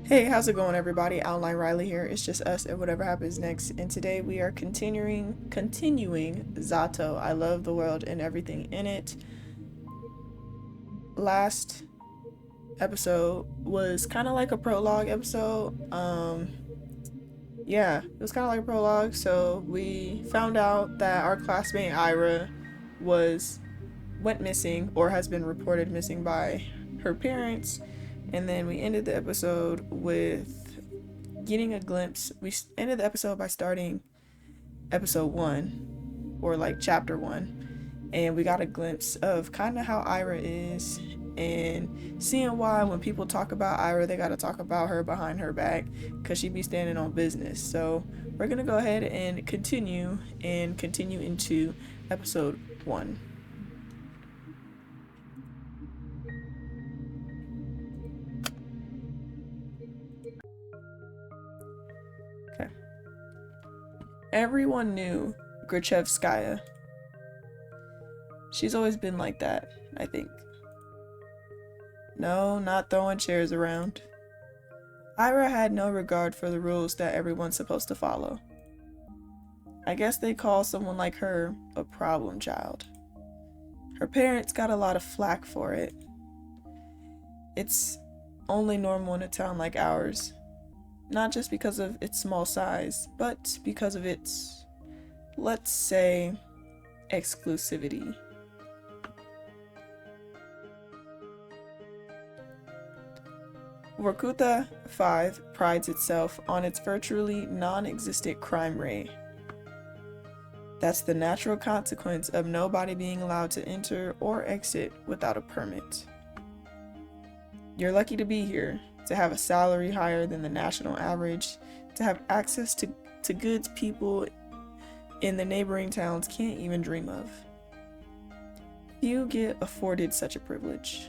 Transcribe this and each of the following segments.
Hey, how's it going, everybody? Outline Riley here. It's just us and whatever happens next. And today we are continuing Z.A.T.O. I love the world and everything in it. Last episode was kind of like a prologue episode. Yeah, it was kind of like a prologue. So we found out that our classmate Ira was went missing or has been reported missing by her parents. And then we ended the episode with getting a glimpse. We ended the episode by starting episode 1, or like chapter 1, and we got a glimpse of kind of how Ira is and seeing why when people talk about Ira they gotta talk about her behind her back because she be standing on business. So we're gonna go ahead and continue into episode 1. Okay. Everyone knew Grachevskaya. She's always been like that, I think. No, not throwing chairs around. Ira had no regard for the rules that everyone's supposed to follow. I guess they call someone like her a problem child. Her parents got a lot of flack for it. It's only normal in a town like ours. Not just because of its small size, but because of its, let's say, exclusivity. Vorkuta 5 prides itself on its virtually non-existent crime rate. That's the natural consequence of nobody being allowed to enter or exit without a permit. You're lucky to be here, to have a salary higher than the national average, to have access to goods people in the neighboring towns can't even dream of. Few get afforded such a privilege.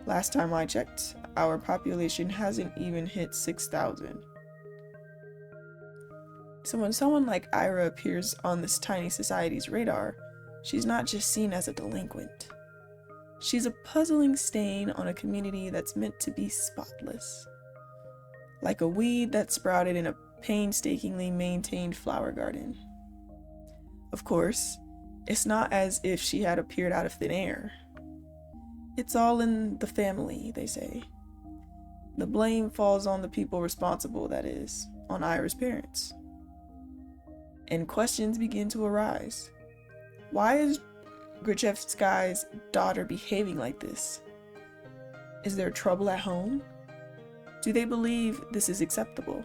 Last time I checked, our population hasn't even hit 6,000. So when someone like Ira appears on this tiny society's radar, she's not just seen as a delinquent. She's a puzzling stain on a community that's meant to be spotless. Like a weed that sprouted in a painstakingly maintained flower garden. Of course, it's not as if she had appeared out of thin air. It's all in the family, they say. The blame falls on the people responsible, that is, on Ira's parents. And questions begin to arise. Why is Grachevskaya's daughter behaving like this? Is there trouble at home? Do they believe this is acceptable?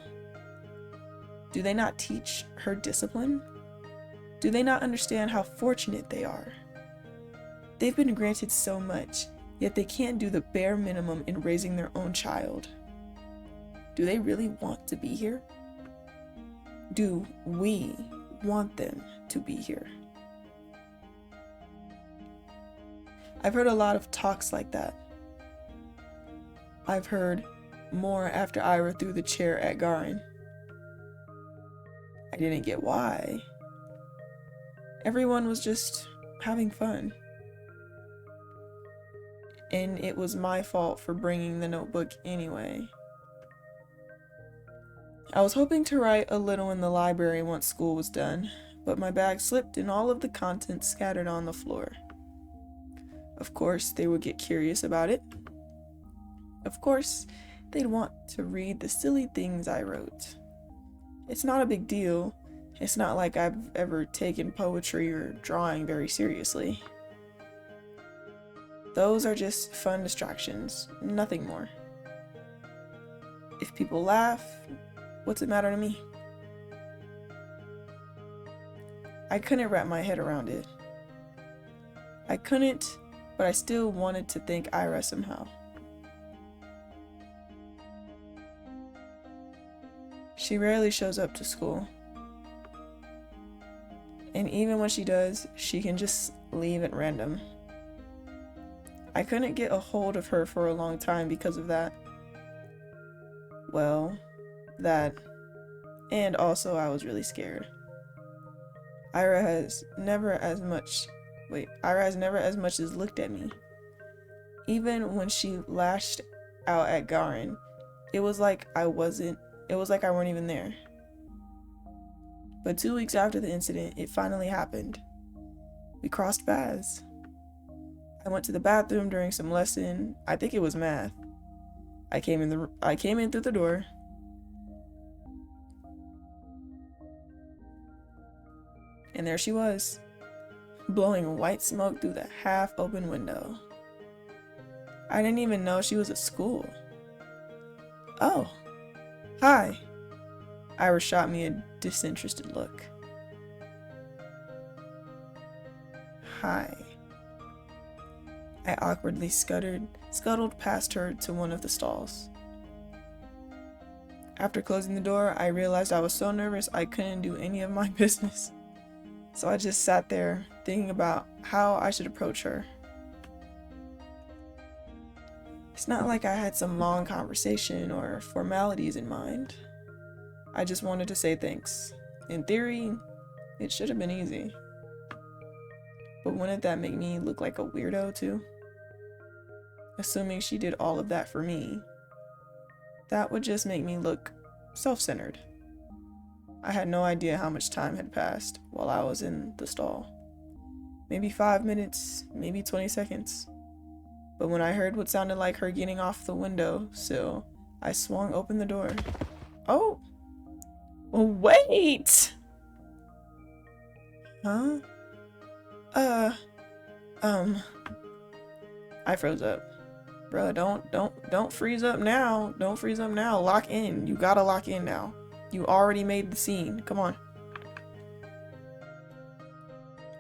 Do they not teach her discipline? Do they not understand how fortunate they are? They've been granted so much, yet they can't do the bare minimum in raising their own child. Do they really want to be here? Do we want them to be here? I've heard a lot of talks like that. I've heard more after Ira threw the chair at Garin. I didn't get why. Everyone was just having fun. And it was my fault for bringing the notebook anyway. I was hoping to write a little in the library once school was done, but my bag slipped and all of the contents scattered on the floor. Of course, they would get curious about it. Of course, they'd want to read the silly things I wrote. It's not a big deal. It's not like I've ever taken poetry or drawing very seriously. Those are just fun distractions, nothing more. If people laugh, what's it matter to me? I couldn't wrap my head around it. I couldn't, but I still wanted to thank Ira somehow. She rarely shows up to school. And even when she does, she can just leave at random. I couldn't get a hold of her for a long time because of that. Well, that, and also I was really scared. Ira has never as much as looked at me. Even when she lashed out at Garin, It was like I wasn't, it was like I weren't even there. But 2 weeks after the incident, it finally happened. We crossed paths. I went to the bathroom during some lesson. I think it was math. I came in through the door. And there she was, blowing white smoke through the half-open window. I didn't even know she was at school. Oh, hi. Ira shot me a disinterested look. Hi. I awkwardly scuttled past her to one of the stalls. After closing the door, I realized I was so nervous I couldn't do any of my business. So I just sat there thinking about how I should approach her. It's not like I had some long conversation or formalities in mind. I just wanted to say thanks. In theory, it should have been easy. But wouldn't that make me look like a weirdo too? Assuming she did all of that for me, that would just make me look self-centered. I had no idea how much time had passed while I was in the stall. Maybe 5 minutes, maybe 20 seconds. But when I heard what sounded like her getting off the window sill, I swung open the door. Oh! Wait! Huh? I froze up. Bruh, don't freeze up now. Don't freeze up now. Lock in. You gotta lock in now. You already made the scene. Come on.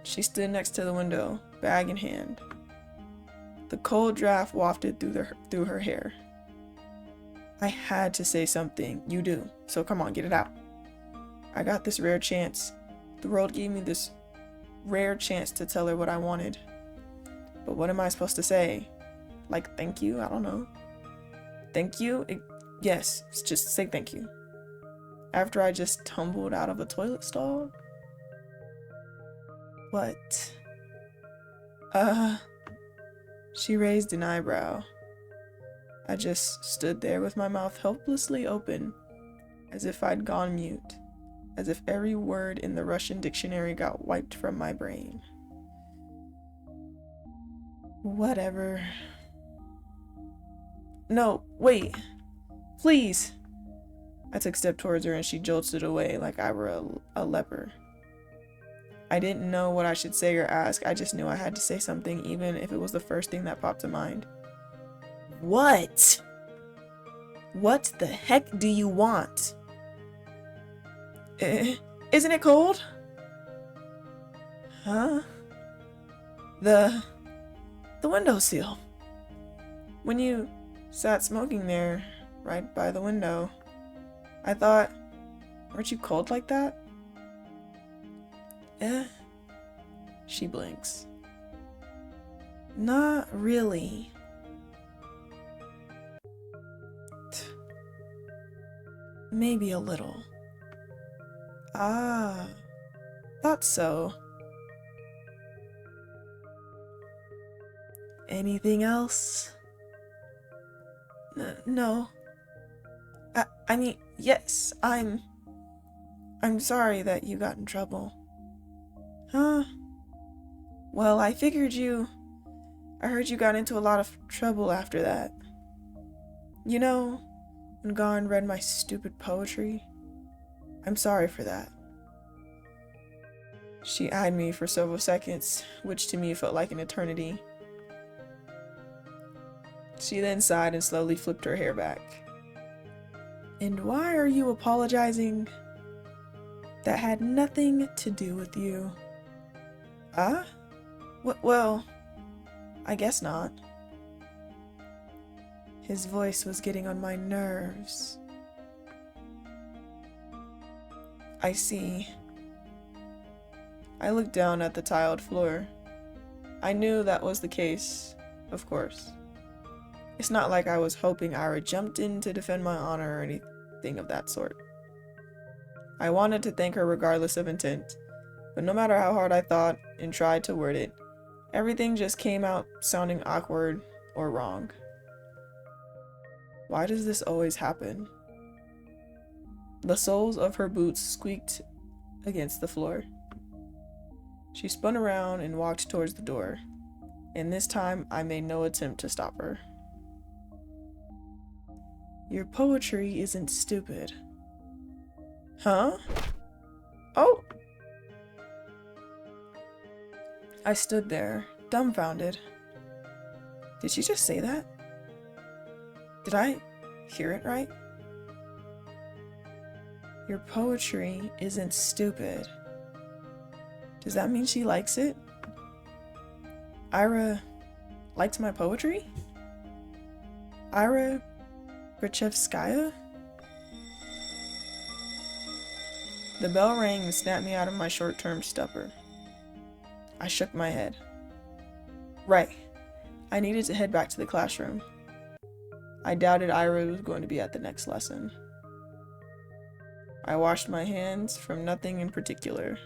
She stood next to the window, bag in hand. The cold draft wafted through her hair. I had to say something. You do. So come on, get it out. I got this rare chance. The world gave me this rare chance to tell her what I wanted. But what am I supposed to say? Like, thank you? I don't know. Thank you? Yes, just say thank you. After I just tumbled out of a toilet stall? What? She raised an eyebrow. I just stood there with my mouth helplessly open, as if I'd gone mute, as if every word in the Russian dictionary got wiped from my brain. Whatever. No, wait. Please. I took a step towards her and she jolted away like I were a leper. I didn't know what I should say or ask. I just knew I had to say something, even if it was the first thing that popped to mind. What? What the heck do you want? Isn't it cold? Huh? The windowsill. When you sat smoking there, right by the window, I thought, aren't you cold like that? She blinks. Not really. Maybe a little. Ah, thought so. Anything else? No. I mean, yes, I'm sorry that you got in trouble. Huh? Well, I heard you got into a lot of trouble after that. You know, when Garn read my stupid poetry? I'm sorry for that. She eyed me for several seconds, which to me felt like an eternity. She then sighed and slowly flipped her hair back. And why are you apologizing? That had nothing to do with you. Huh? Well, I guess not. His voice was getting on my nerves. I see. I looked down at the tiled floor. I knew that was the case, of course. It's not like I was hoping Ira jumped in to defend my honor or anything of that sort. I wanted to thank her regardless of intent, but no matter how hard I thought and tried to word it, everything just came out sounding awkward or wrong. Why does this always happen? The soles of her boots squeaked against the floor. She spun around and walked towards the door, and this time I made no attempt to stop her. Your poetry isn't stupid. Huh? Oh! I stood there, dumbfounded. Did she just say that? Did I hear it right? Your poetry isn't stupid. Does that mean she likes it? Ira liked my poetry? Ira Grachevskaya? The bell rang and snapped me out of my short-term stupor. I shook my head. Right. I needed to head back to the classroom. I doubted Ira was going to be at the next lesson. I washed my hands from nothing in particular.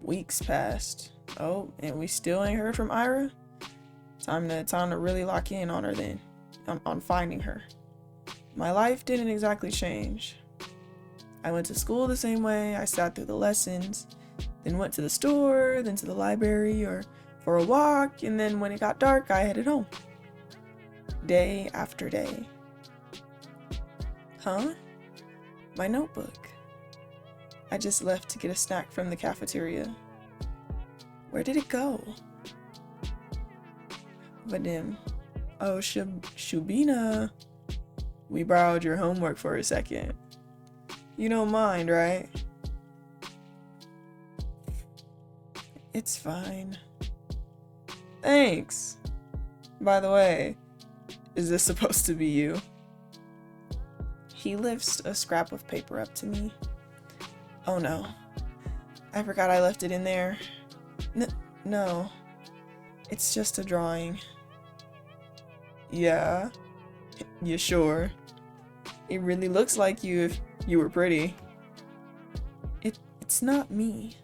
Weeks passed. Oh, and we still ain't heard from Ira? Time to really lock in on her then. On finding her. My life didn't exactly change. I went to school the same way, I sat through the lessons, then went to the store, then to the library or for a walk, and then when it got dark, I headed home. Day after day. Huh? My notebook. I just left to get a snack from the cafeteria. Where did it go? Vadim. Oh, Shubina. We borrowed your homework for a second. You don't mind, right? It's fine. Thanks. By the way, is this supposed to be you? He lifts a scrap of paper up to me. Oh no. I forgot I left it in there. No. It's just a drawing. Yeah? You sure? It really looks like you if you were pretty. It's not me.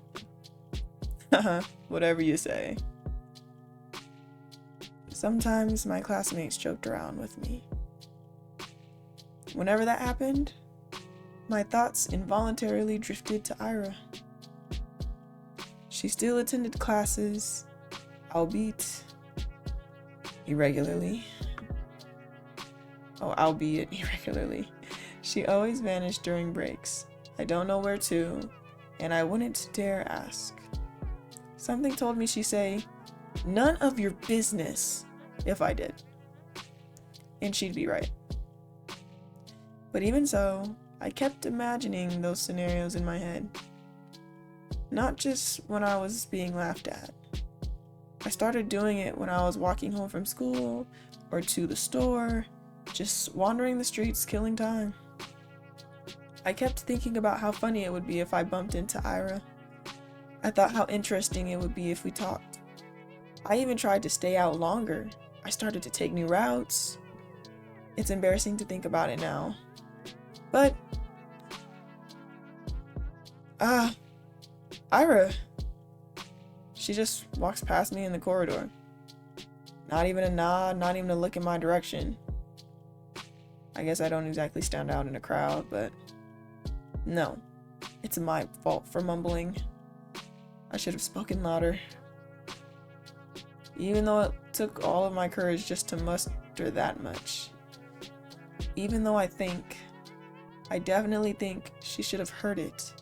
Haha, whatever you say. Sometimes my classmates joked around with me. Whenever that happened, my thoughts involuntarily drifted to Ira. She still attended classes, albeit irregularly. She always vanished during breaks. I don't know where to, and I wouldn't dare ask. Something told me she'd say, "None of your business," if I did. And she'd be right. But even so, I kept imagining those scenarios in my head. Not just when I was being laughed at. I started doing it when I was walking home from school or to the store, just wandering the streets, killing time. I kept thinking about how funny it would be if I bumped into Ira. I thought how interesting it would be if we talked. I even tried to stay out longer. I started to take new routes. It's embarrassing to think about it now. But, Ira. She just walks past me in the corridor. Not even a nod, not even a look in my direction. I guess I don't exactly stand out in a crowd, but no, it's my fault for mumbling. I should have spoken louder. Even though it took all of my courage just to muster that much. Even though I definitely think she should have heard it.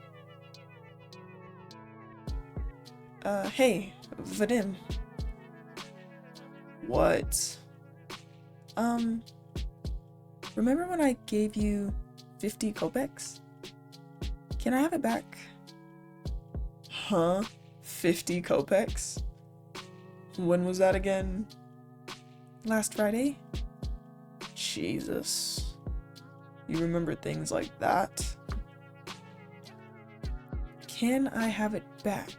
Hey, Vadim. What? Remember when I gave you 50 kopecks? Can I have it back? Huh? 50 kopecks? When was that again? Last Friday? Jesus. You remember things like that? Can I have it back?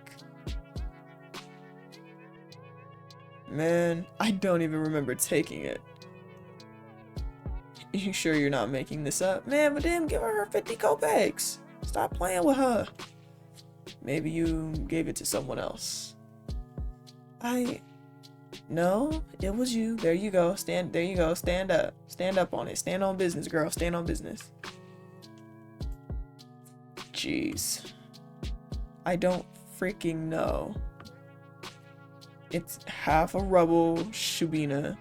Man, I don't even remember taking it. You sure you're not making this up? Man, but then give her 50 kopecks. Stop playing with her. Maybe you gave it to someone else. No, it was you. There you go. There you go. Stand up. Stand up on it. Stand on business, girl. Stand on business. Jeez. I don't freaking know. It's half a rubble Shubina.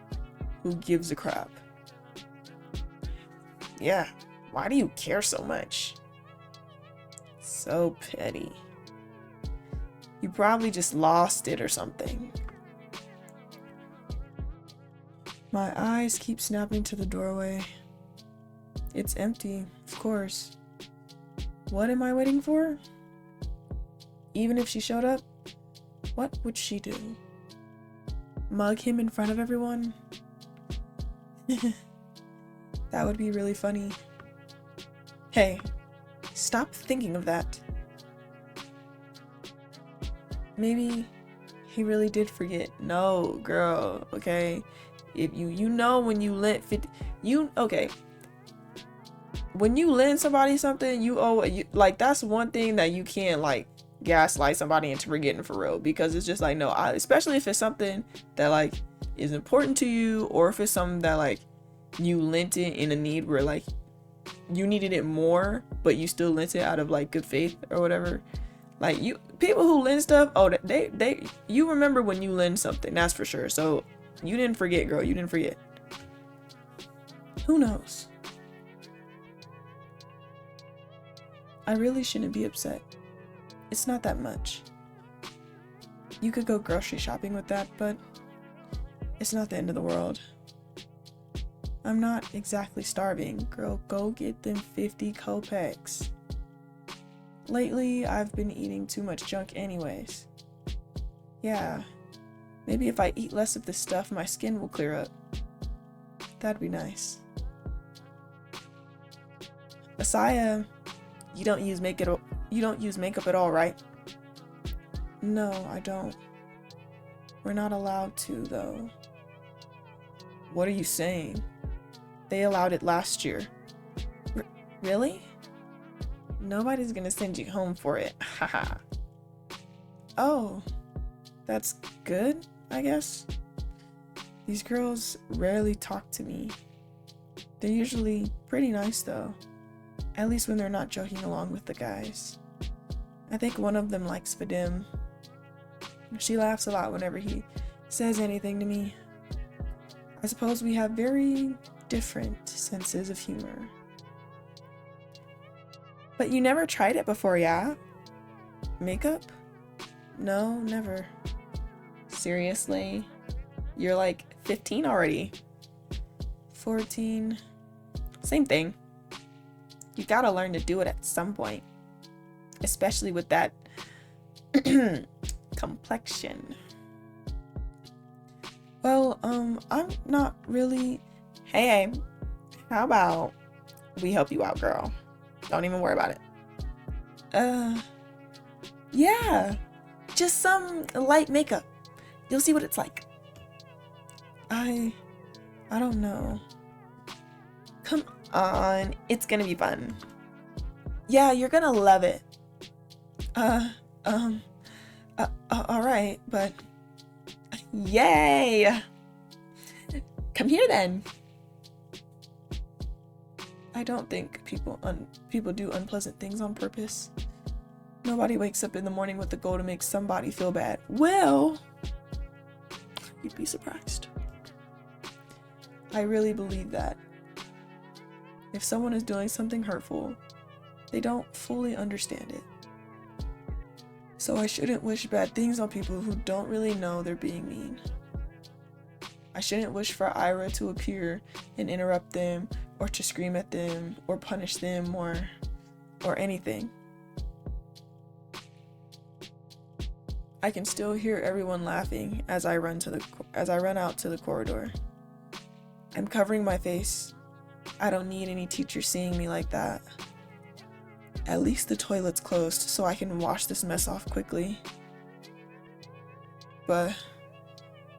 Who gives a crap? Yeah, why do you care so much? So petty. You probably just lost it or something. My eyes keep snapping to the doorway. It's empty, of course. What am I waiting for? Even if she showed up, what would she do? Mug him in front of everyone? That would be really funny. Hey, stop thinking of that. Maybe he really did forget. No, girl, okay? If you know when you lent 50, okay. When you lend somebody something, you owe it. Like, that's one thing that you can't, like, gaslight somebody into forgetting for real, because it's just like, no, especially if it's something that, like, is important to you, or if it's something that, like, you lent it in a need where, like, you needed it more, but you still lent it out of, like, good faith or whatever. Like, people who lend stuff, oh, you remember when you lend something, that's for sure. So you didn't forget, girl. You didn't forget. Who knows? I really shouldn't be upset. It's not that much. You could go grocery shopping with that, but it's not the end of the world. I'm not exactly starving. Girl, go get them 50 kopecks. Lately, I've been eating too much junk anyways. Yeah, maybe if I eat less of this stuff, my skin will clear up. That'd be nice. Asya, you don't use makeup at all, right? No, I don't. We're not allowed to, though. What are you saying? They allowed it last year. Really? Nobody's gonna send you home for it. Haha. Oh, that's good, I guess. These girls rarely talk to me. They're usually pretty nice, though. At least when they're not joking along with the guys. I think one of them likes Vadim. She laughs a lot whenever he says anything to me. I suppose we have very different senses of humor. But you never tried it before, yeah? Makeup? No, never. Seriously? You're like 15 already. 14. Same thing. You gotta learn to do it at some point. Especially with that complexion. Well, I'm not really... Hey, how about we help you out, girl? Don't even worry about it. Yeah. Just some light makeup. You'll see what it's like. I don't know. Come on. It's gonna be fun. Yeah, you're gonna love it. Alright, but... Yay! Come here then. I don't think people do unpleasant things on purpose. Nobody wakes up in the morning with the goal to make somebody feel bad. Well, you'd be surprised. I really believe that. If someone is doing something hurtful, they don't fully understand it. So I shouldn't wish bad things on people who don't really know they're being mean. I shouldn't wish for Ira to appear and interrupt them, or to scream at them, or punish them, or anything. I can still hear everyone laughing as I run out to the corridor. I'm covering my face. I don't need any teacher seeing me like that. At least the toilet's closed, so I can wash this mess off quickly. But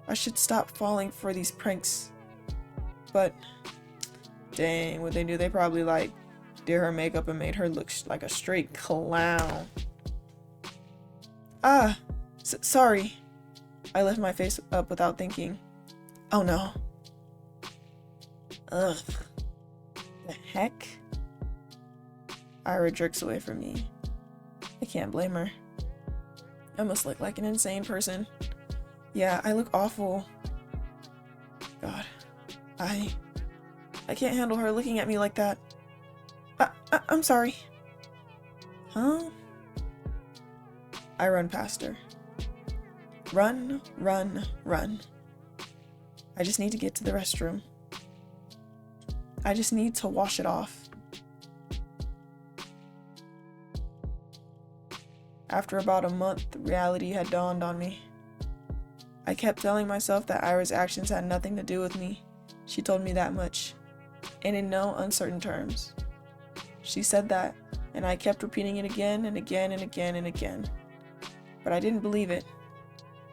I should stop falling for these pranks. But Dang, what they do, they probably like did her makeup and made her look like a straight clown. Ah, sorry. I lift my face up without thinking. Oh no. Ugh. The heck? Ira jerks away from me. I can't blame her. I must look like an insane person. Yeah, I look awful. God. I can't handle her looking at me like that. I'm sorry. Huh? I run past her. Run, run, run. I just need to get to the restroom. I just need to wash it off. After about a month, reality had dawned on me. I kept telling myself that Ira's actions had nothing to do with me. She told me that much, and in no uncertain terms. She said that, and I kept repeating it again and again and again and again. But I didn't believe it.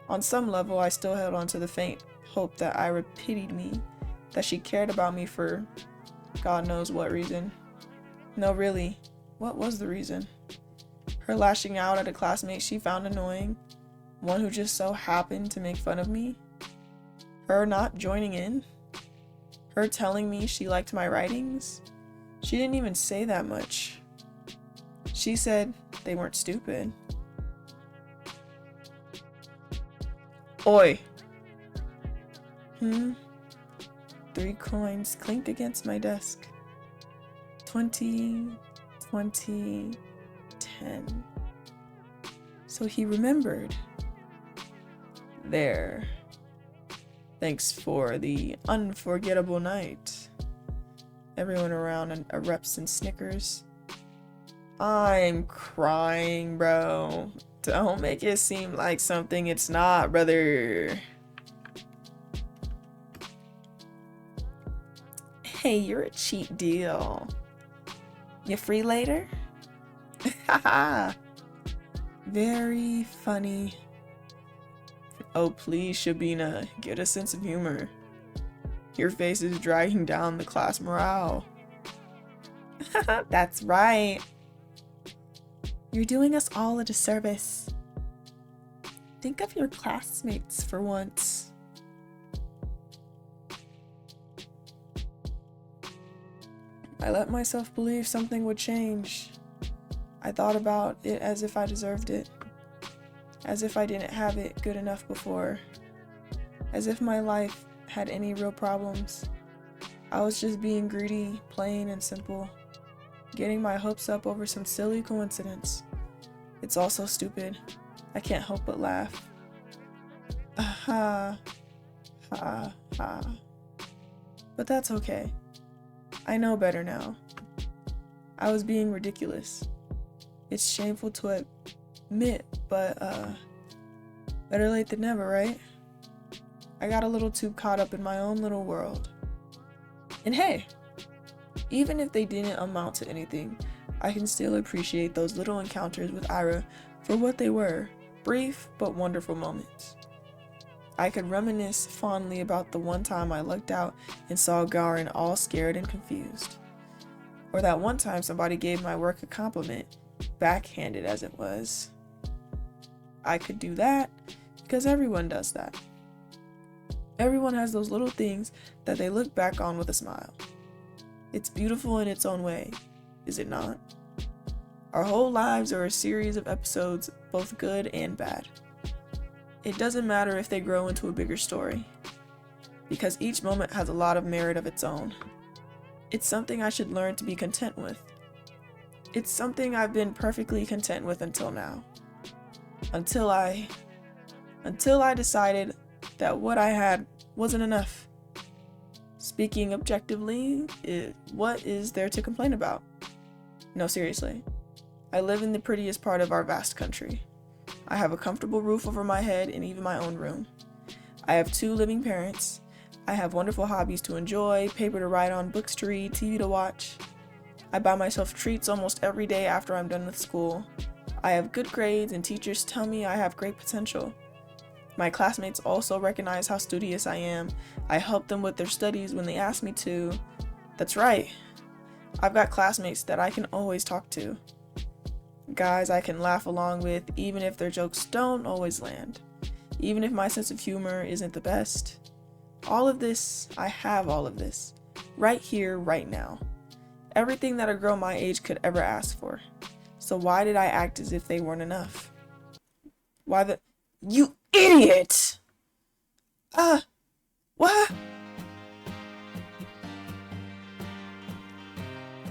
On some level, I still held on to the faint hope that Ira pitied me, that she cared about me for God knows what reason. No, really, what was the reason? Her lashing out at a classmate she found annoying, one who just so happened to make fun of me? Her not joining in? Her telling me she liked my writings? She didn't even say that much. She said they weren't stupid. Oi! 3 coins clink against my desk. 20, 20, 10. So he remembered. There. Thanks for the unforgettable night. Everyone around erupts and snickers. I'm crying, bro. Don't make it seem like something it's not, brother. Hey, you're a cheap deal. You free later? Haha. Very funny. Oh, please, Shabina, get a sense of humor. Your face is dragging down the class morale. That's right. You're doing us all a disservice. Think of your classmates for once. I let myself believe something would change. I thought about it as if I deserved it. As if I didn't have it good enough before. As if my life had any real problems. I was just being greedy, plain and simple. Getting my hopes up over some silly coincidence. It's all so stupid. I can't help but laugh. Ha ha ha. But that's okay. I know better now. I was being ridiculous. It's shameful to admit, but better late than never, right? I got a little too caught up in my own little world. And hey, even if they didn't amount to anything, I can still appreciate those little encounters with Ira for what they were, brief but wonderful moments. I could reminisce fondly about the one time I lucked out and saw Garin all scared and confused. Or that one time somebody gave my work a compliment, backhanded as it was. I could do that because everyone does that. Everyone has those little things that they look back on with a smile. It's beautiful in its own way, is it not? Our whole lives are a series of episodes, both good and bad. It doesn't matter if they grow into a bigger story, because each moment has a lot of merit of its own. It's something I should learn to be content with. It's something I've been perfectly content with until now. Until I decided that what I had wasn't enough. Speaking objectively, what is there to complain about? No, seriously. I live in the prettiest part of our vast country. I have a comfortable roof over my head and even my own room. I have 2 living parents. I have wonderful hobbies to enjoy, paper to write on, books to read, TV to watch. I buy myself treats almost every day after I'm done with school. I have good grades and teachers tell me I have great potential. My classmates also recognize how studious I am. I help them with their studies when they ask me to. That's right. I've got classmates that I can always talk to. Guys I can laugh along with, even if their jokes don't always land. Even if my sense of humor isn't the best. All of this, I have all of this. Right here, right now. Everything that a girl my age could ever ask for. So why did I act as if they weren't enough? Why the... You idiot! What?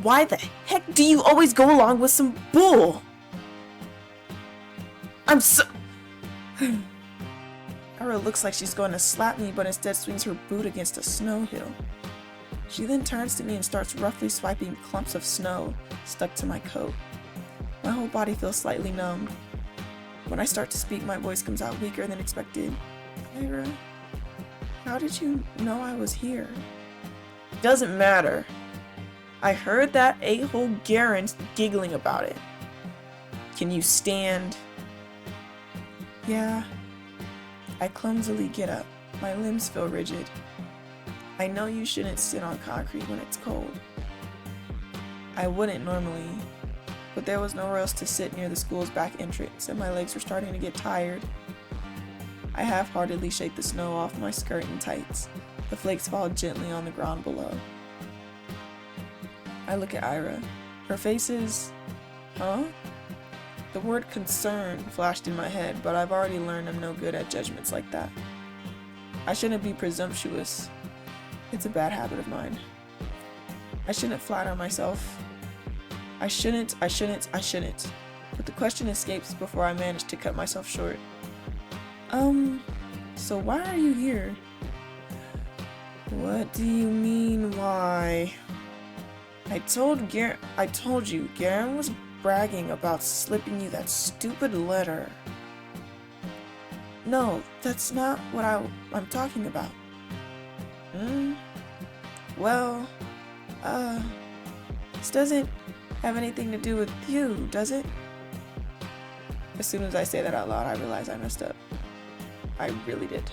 Why the heck do you always go along with some bull? I'm so... Ira looks like she's going to slap me, but instead swings her boot against a snow hill. She then turns to me and starts roughly swiping clumps of snow stuck to my coat. My whole body feels slightly numb. When I start to speak, my voice comes out weaker than expected. Ira, how did you know I was here? Doesn't matter. I heard that a-hole Garen's giggling about it. Can you stand? Yeah. I clumsily get up. My limbs feel rigid. I know you shouldn't sit on concrete when it's cold. I wouldn't normally, but there was nowhere else to sit near the school's back entrance, and my legs were starting to get tired. I half-heartedly shake the snow off my skirt and tights. The flakes fall gently on the ground below. I look at Ira. Her face is... Huh? The word concern flashed in my head, but I've already learned I'm no good at judgments like that. I shouldn't be presumptuous. It's a bad habit of mine. I shouldn't flatter myself. I shouldn't. But the question escapes before I manage to cut myself short. So why are you here? What do you mean, why? I told you, Garen was bragging about slipping you that stupid letter. No, that's not what I'm talking about. Well, this doesn't have anything to do with you, does it? As soon as I say that out loud, I realize I messed up. I really did.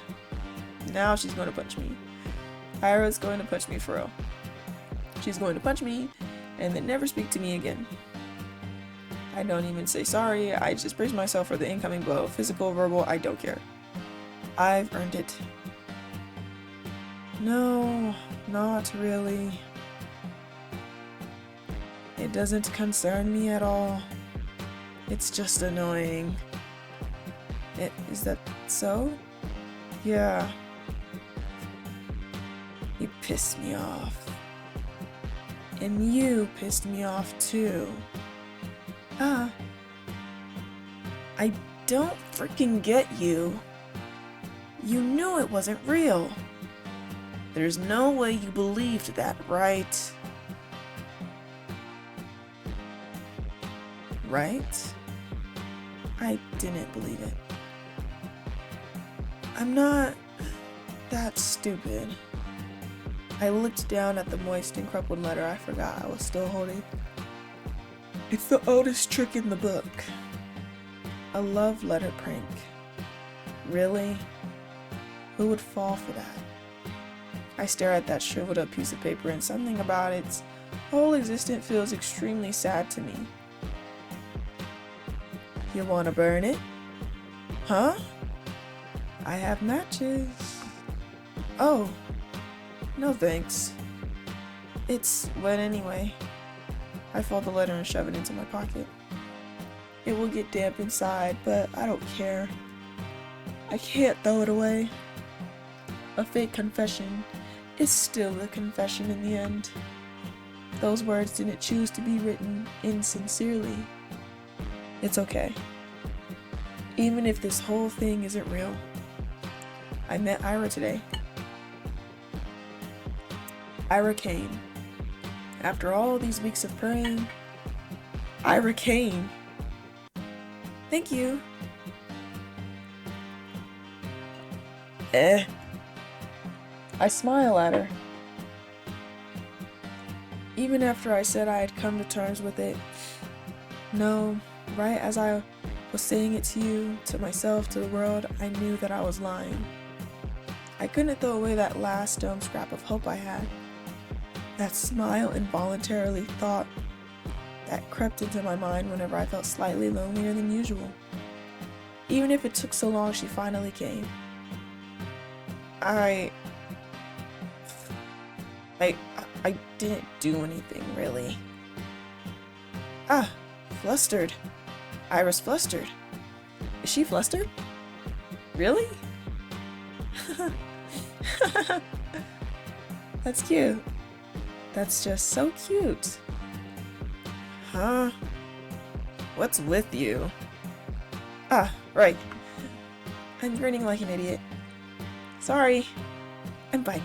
Now she's going to punch me. Ira's going to punch me for real. She's going to punch me and then never speak to me again. I don't even say sorry, I just brace myself for the incoming blow. Physical, verbal, I don't care. I've earned it. No, not really. It doesn't concern me at all. It's just annoying. Is that so? Yeah. You pissed me off. And you pissed me off too. I don't freaking get you. You knew it wasn't real. There's no way you believed that, right? Right? I didn't believe it. I'm not that stupid. I looked down at the moist and crumpled letter I forgot I was still holding. It's the oldest trick in the book. A love letter prank. Really? Who would fall for that? I stare at that shriveled up piece of paper and something about its whole existence feels extremely sad to me. You wanna burn it? Huh? I have matches. Oh, no thanks. It's wet anyway. I fold the letter and shove it into my pocket. It will get damp inside, but I don't care. I can't throw it away. A fake confession is still a confession in the end. Those words didn't choose to be written insincerely. It's okay. Even if this whole thing isn't real. I met Ira today. Ira came. After all these weeks of praying, Ira came. Thank you. I smile at her. Even after I said I had come to terms with it. No, right as I was saying it to you, to myself, to the world, I knew that I was lying. I couldn't throw away that last dumb scrap of hope I had. That smile involuntarily thought that crept into my mind whenever I felt slightly lonelier than usual. Even if it took so long, she finally came. I didn't do anything, really. Ah, flustered. Ira's flustered. Is she flustered? Really? That's cute. That's just so cute. Huh? What's with you? Ah, right. I'm grinning like an idiot. Sorry. I'm fine.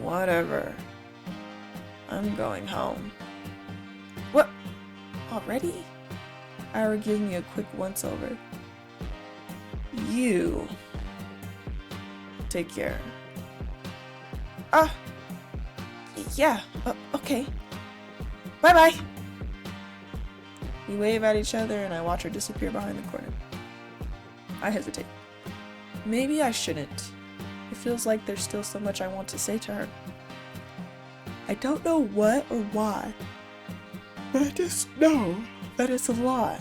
Whatever. I'm going home. What? Already? Ira gives me a quick once-over. You. Take care. Ah. Yeah. Okay. Bye-bye. We wave at each other and I watch her disappear behind the corner. I hesitate. Maybe I shouldn't. It feels like there's still so much I want to say to her. I don't know what or why, but I just know that it's a lot.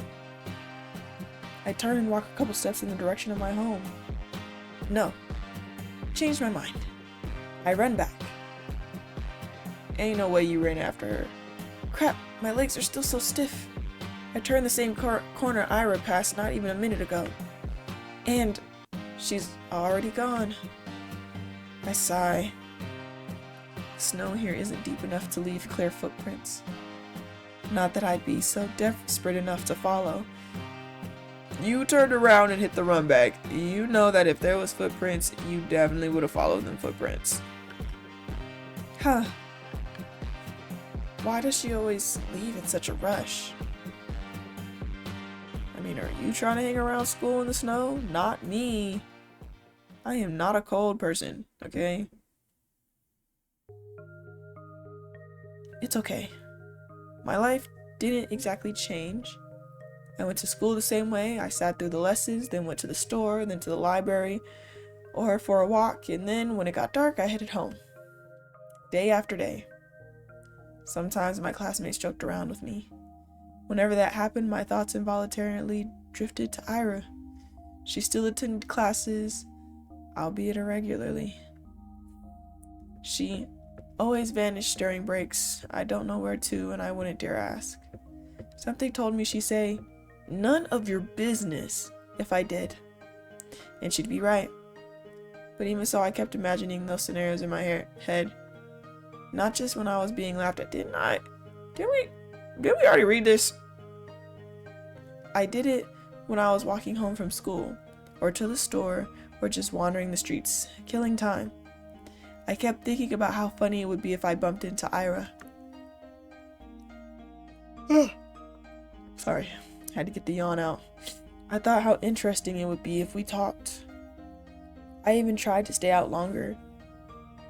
I turn and walk a couple steps in the direction of my home. No. Changed my mind. I run back. Ain't no way you ran after her. Crap, my legs are still so stiff. I turned the same corner Ira passed not even a minute ago. And she's already gone. I sigh. The snow here isn't deep enough to leave clear footprints. Not that I'd be so desperate enough to follow. You turned around and hit the run back. You know that if there was footprints, you definitely would have followed them footprints. Huh. Why does she always leave in such a rush? I mean, are you trying to hang around school in the snow? Not me. I am not a cold person, okay? It's okay. My life didn't exactly change. I went to school the same way. I sat through the lessons, then went to the store, then to the library, or for a walk, and then when it got dark, I headed home. Day after day. Sometimes my classmates joked around with me. Whenever that happened, my thoughts involuntarily drifted to Ira. She still attended classes, albeit irregularly. She always vanished during breaks. I don't know where to, and I wouldn't dare ask. Something told me she'd say, "None of your business," if I did. And she'd be right. But even so, I kept imagining those scenarios in my head. Not just when I was being laughed at, didn't I? Didn't we already read this? I did it when I was walking home from school, or to the store, or just wandering the streets, killing time. I kept thinking about how funny it would be if I bumped into Ira. Sorry, had to get the yawn out. I thought how interesting it would be if we talked. I even tried to stay out longer.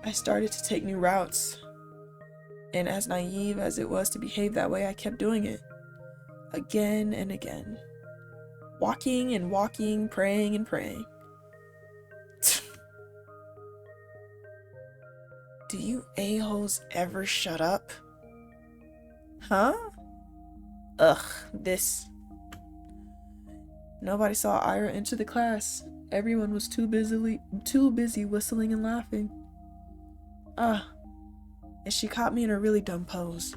I started to take new routes. And as naive as it was to behave that way, I kept doing it. Again and again. Walking and walking, praying and praying. Do you a-holes ever shut up? Huh? Ugh, this. Nobody saw Ira enter the class. Everyone was too busy whistling and laughing. And she caught me in a really dumb pose.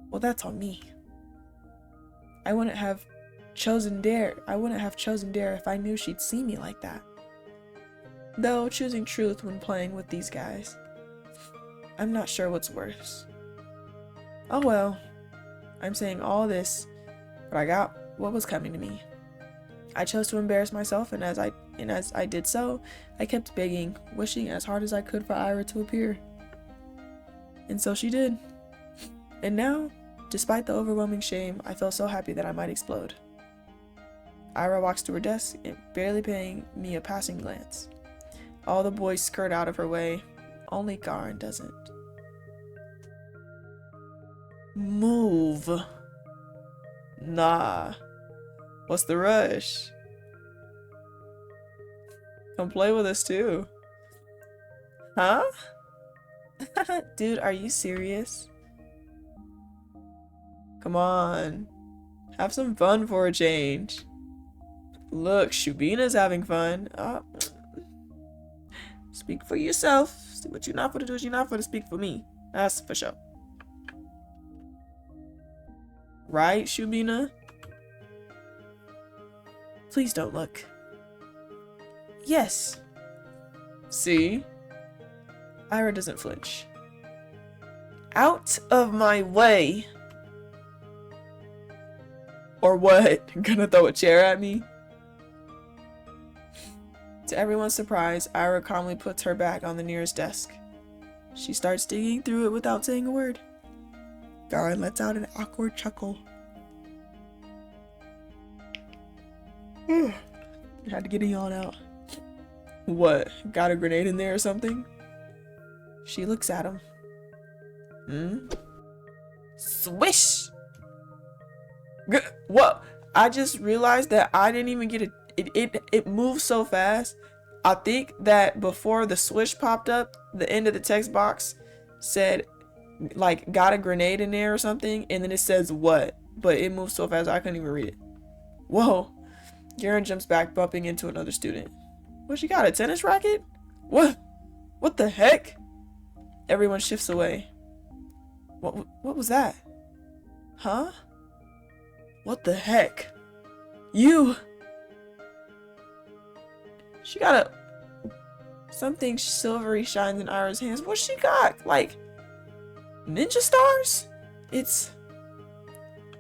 Well, that's on me. I wouldn't have chosen dare if I knew she'd see me like that. Though choosing truth when playing with these guys. I'm not sure what's worse. Oh well. I'm saying all this, but I got what was coming to me. I chose to embarrass myself, and as I did so, I kept begging, wishing as hard as I could for Ira to appear. And so she did. And now, despite the overwhelming shame, I felt so happy that I might explode. Ira walks to her desk, barely paying me a passing glance. All the boys skirt out of her way. Only Garin doesn't. Move. Nah. What's the rush? Come play with us too. Huh? Dude, are you serious? Come on. Have some fun for a change. Look, Shubina's having fun. Speak for yourself. See, what you're not for to do is you're not for to speak for me. That's for sure. Right, Shubina? Please don't look. Yes. See? Ira doesn't flinch. Out of my way. Or what? Gonna throw a chair at me? To everyone's surprise, Ira calmly puts her back on the nearest desk. She starts digging through it without saying a word. Gara lets out an awkward chuckle. Had to get a yawn out. What? Got a grenade in there or something? She looks at him. Swish! What? I just realized that I didn't even get it moved so fast. I think that before the swish popped up, the end of the text box said, like, got a grenade in there or something, and then it says what? But it moved so fast I couldn't even read it. Whoa. Garen jumps back, bumping into another student. What, she got a tennis racket? What? What the heck? Everyone shifts away. What was that? Huh? What the heck? You! She got a... Something silvery shines in Ira's hands. What she got? Like, ninja stars? It's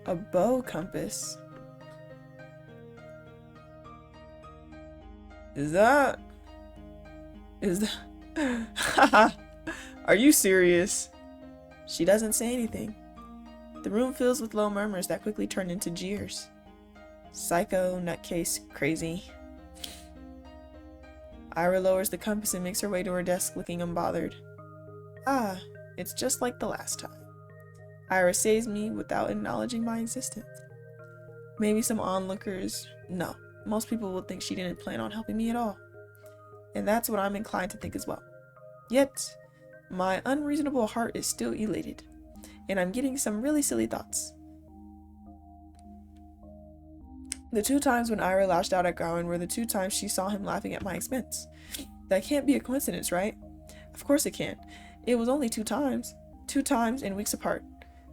a bow compass. Is that... Are you serious? She doesn't say anything. The room fills with low murmurs that quickly turn into jeers. Psycho, nutcase, crazy. Ira lowers the compass and makes her way to her desk looking unbothered. Ah, it's just like the last time. Ira saves me without acknowledging my existence. Maybe some onlookers. No, most people would think she didn't plan on helping me at all. And that's what I'm inclined to think as well. Yet, my unreasonable heart is still elated, and I'm getting some really silly thoughts. The 2 times when Ira lashed out at Gawain were the 2 times she saw him laughing at my expense. That can't be a coincidence, right? Of course it can't. It was only 2 times. 2 times and weeks apart.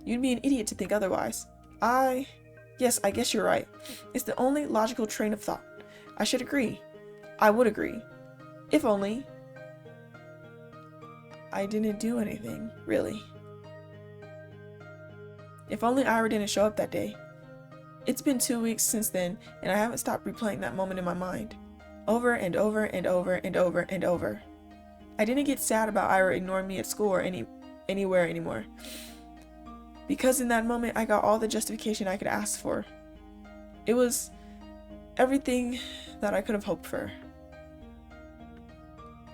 You'd be an idiot to think otherwise. Yes, I guess you're right. It's the only logical train of thought. I should agree. I would agree. If only I didn't do anything, really. If only Ira didn't show up that day. It's been 2 weeks since then, and I haven't stopped replaying that moment in my mind. Over and over and over and over and over. I didn't get sad about Ira ignoring me at school or anywhere anymore. Because in that moment, I got all the justification I could ask for. It was everything that I could have hoped for.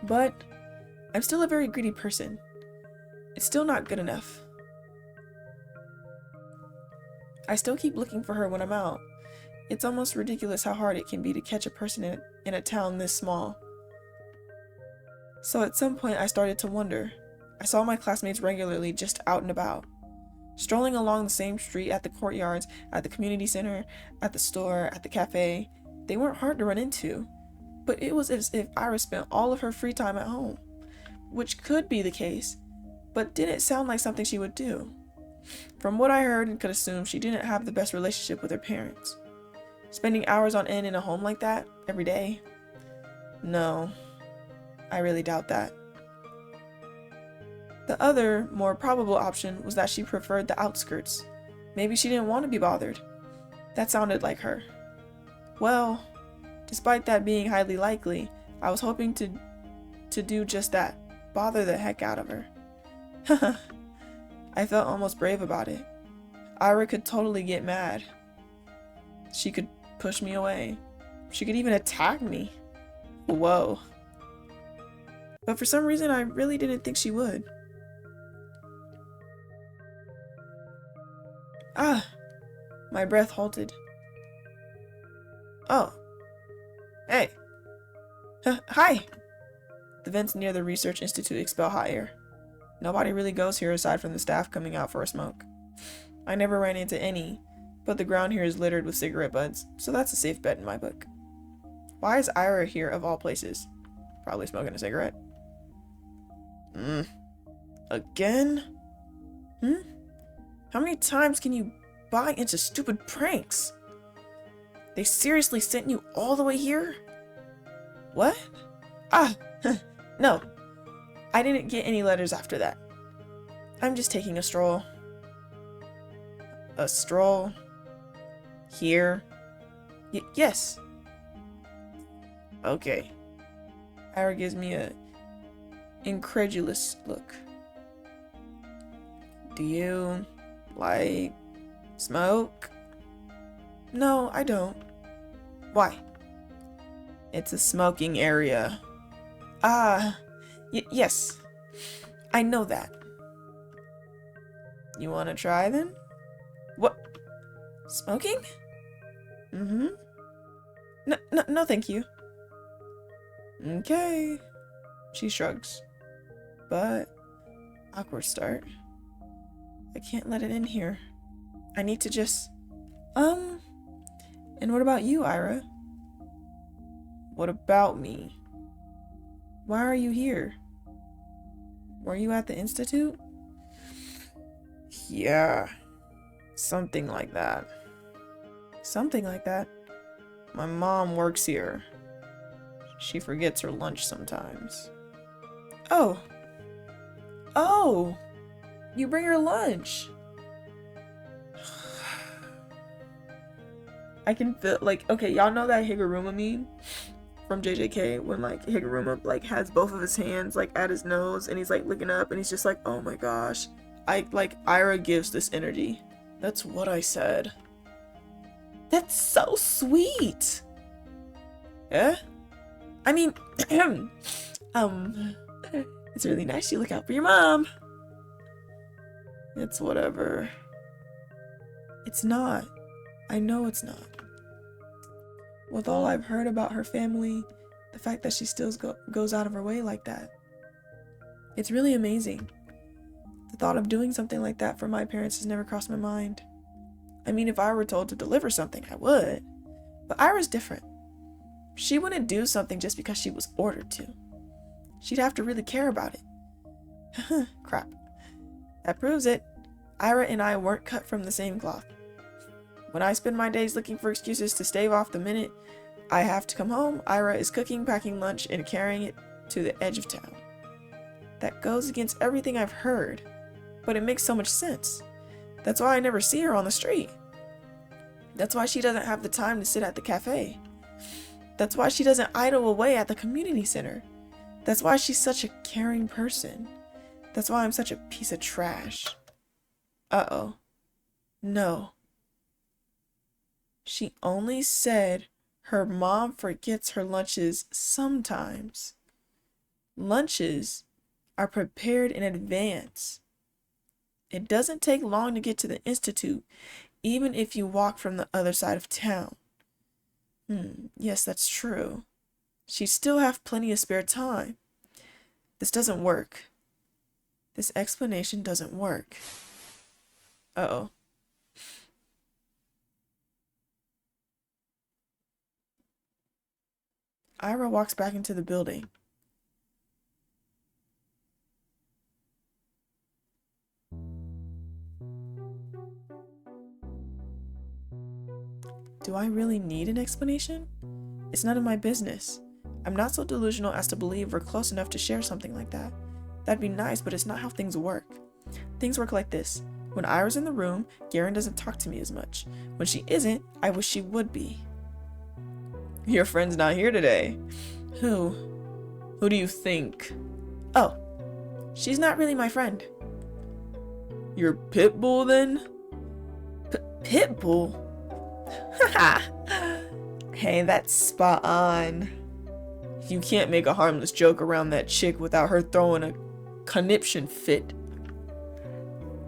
But I'm still a very greedy person. It's still not good enough. I still keep looking for her when I'm out. It's almost ridiculous how hard it can be to catch a person in a town this small. So at some point I started to wonder. I saw my classmates regularly just out and about. Strolling along the same street, at the courtyards, at the community center, at the store, at the cafe. They weren't hard to run into. But it was as if Ira spent all of her free time at home. Which could be the case, but didn't sound like something she would do. From what I heard and could assume, she didn't have the best relationship with her parents. Spending hours on end in a home like that, every day? No, I really doubt that. The other, more probable option was that she preferred the outskirts. Maybe she didn't want to be bothered. That sounded like her. Well, despite that being highly likely, I was hoping to do just that. Bother the heck out of her. I felt almost brave about it. Ira could totally get mad. She could push me away. She could even attack me. Whoa. But for some reason, I really didn't think she would. My breath halted. Oh. Hey. Hi. The vents near the research institute expel hot air. Nobody really goes here aside from the staff coming out for a smoke. I never ran into any, but the ground here is littered with cigarette butts, so that's a safe bet in my book. Why is Ira here of all places? Probably smoking a cigarette. Again? How many times can you buy into stupid pranks? They seriously sent you all the way here? What? No. I didn't get any letters after that. I'm just taking a stroll. A stroll? Here? Yes. Okay. Ira gives me a incredulous look. Do you like smoke? No, I don't. Why? It's a smoking area. Yes. I know that. You want to try then? What? Smoking? No, thank you. Okay. She shrugs. But, awkward start. I can't let it in here. I need to just... And what about you, Ira? What about me? Why are you here? Were you at the Institute? Yeah. Something like that. Something like that? My mom works here. She forgets her lunch sometimes. Oh. Oh! You bring her lunch! I can feel, like, okay, y'all know that Higuruma meme from JJK when, like, Higuruma, like, has both of his hands, like, at his nose, and he's, like, looking up, and he's just like, oh my gosh. Ira gives this energy. That's what I said. That's so sweet! Yeah? I mean, it's really nice you look out for your mom. It's whatever. It's not. I know it's not. With all I've heard about her family, the fact that she still goes out of her way like that. It's really amazing. The thought of doing something like that for my parents has never crossed my mind. I mean, if I were told to deliver something, I would. But Ira's different. She wouldn't do something just because she was ordered to. She'd have to really care about it. Crap. That proves it. Ira and I weren't cut from the same cloth. When I spend my days looking for excuses to stave off the minute I have to come home, Ira is cooking, packing lunch, and carrying it to the edge of town. That goes against everything I've heard, but it makes so much sense. That's why I never see her on the street. That's why she doesn't have the time to sit at the cafe. That's why she doesn't idle away at the community center. That's why she's such a caring person. That's why I'm such a piece of trash. Uh-oh. No. She only said her mom forgets her lunches sometimes. Lunches are prepared in advance. It doesn't take long to get to the Institute, even if you walk from the other side of town. Yes, that's true. She'd still have plenty of spare time. This doesn't work. This explanation doesn't work. Uh-oh. Ira walks back into the building. Do I really need an explanation? It's none of my business. I'm not so delusional as to believe we're close enough to share something like that. That'd be nice, but it's not how things work. Things work like this. When Ira's in the room, Garen doesn't talk to me as much. When she isn't, I wish she would be. Your friend's not here today. Who? Who do you think? Oh, she's not really my friend. Your pit bull then? Pit bull? Haha. Hey, that's spot on. You can't make a harmless joke around that chick without her throwing a conniption fit.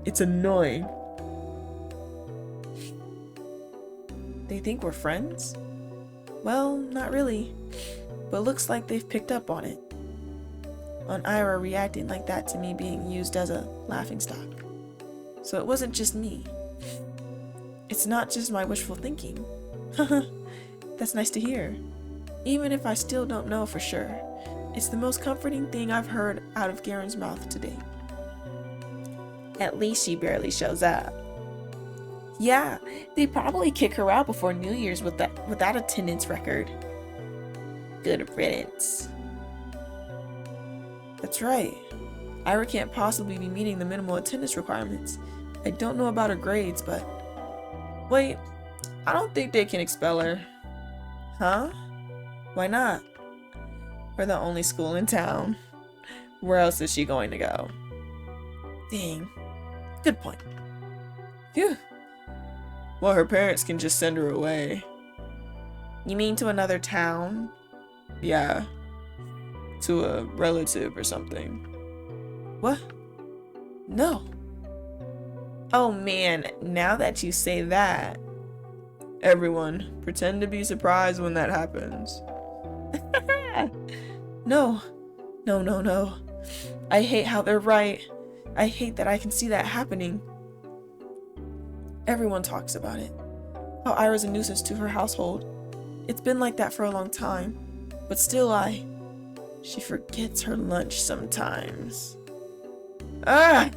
It's annoying. They think we're friends? Well, not really. But looks like they've picked up on it. on Ira reacting like that to me being used as a laughingstock. So it wasn't just me. It's not just my wishful thinking. That's nice to hear. Even if I still don't know for sure, it's the most comforting thing I've heard out of Garen's mouth today. At least she barely shows up. Yeah, they probably kick her out before New Year's with that attendance record. Good riddance. That's right. Ira can't possibly be meeting the minimal attendance requirements. I don't know about her grades, but... Wait, I don't think they can expel her. Huh? Why not? We're the only school in town. Where else is she going to go? Dang. Good point. Phew. Well, her parents can just send her away. You mean to another town? Yeah. To a relative or something. What? No. Oh man, now that you say that. Everyone, pretend to be surprised when that happens. No. No. I hate how they're right. I hate that I can see that happening. Everyone talks about it. How Ira's a nuisance to her household. It's been like that for a long time. But still she forgets her lunch sometimes. Ah!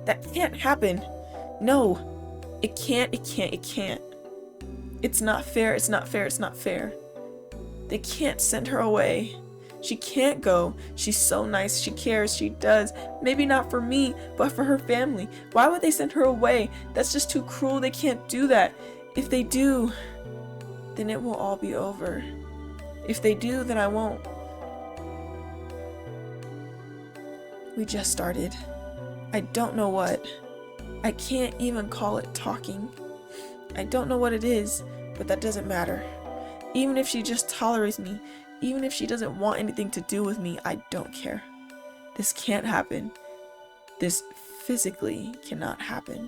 That can't happen. No. It can't. It's not fair. They can't send her away. She can't go. She's so nice. She cares. She does. Maybe not for me, but for her family. Why would they send her away? That's just too cruel. They can't do that. If they do, then it will all be over. If they do, then I won't. We just started. I don't know what. I can't even call it talking. I don't know what it is, but that doesn't matter. Even if she just tolerates me, even if she doesn't want anything to do with me, I don't care. This can't happen. This physically cannot happen.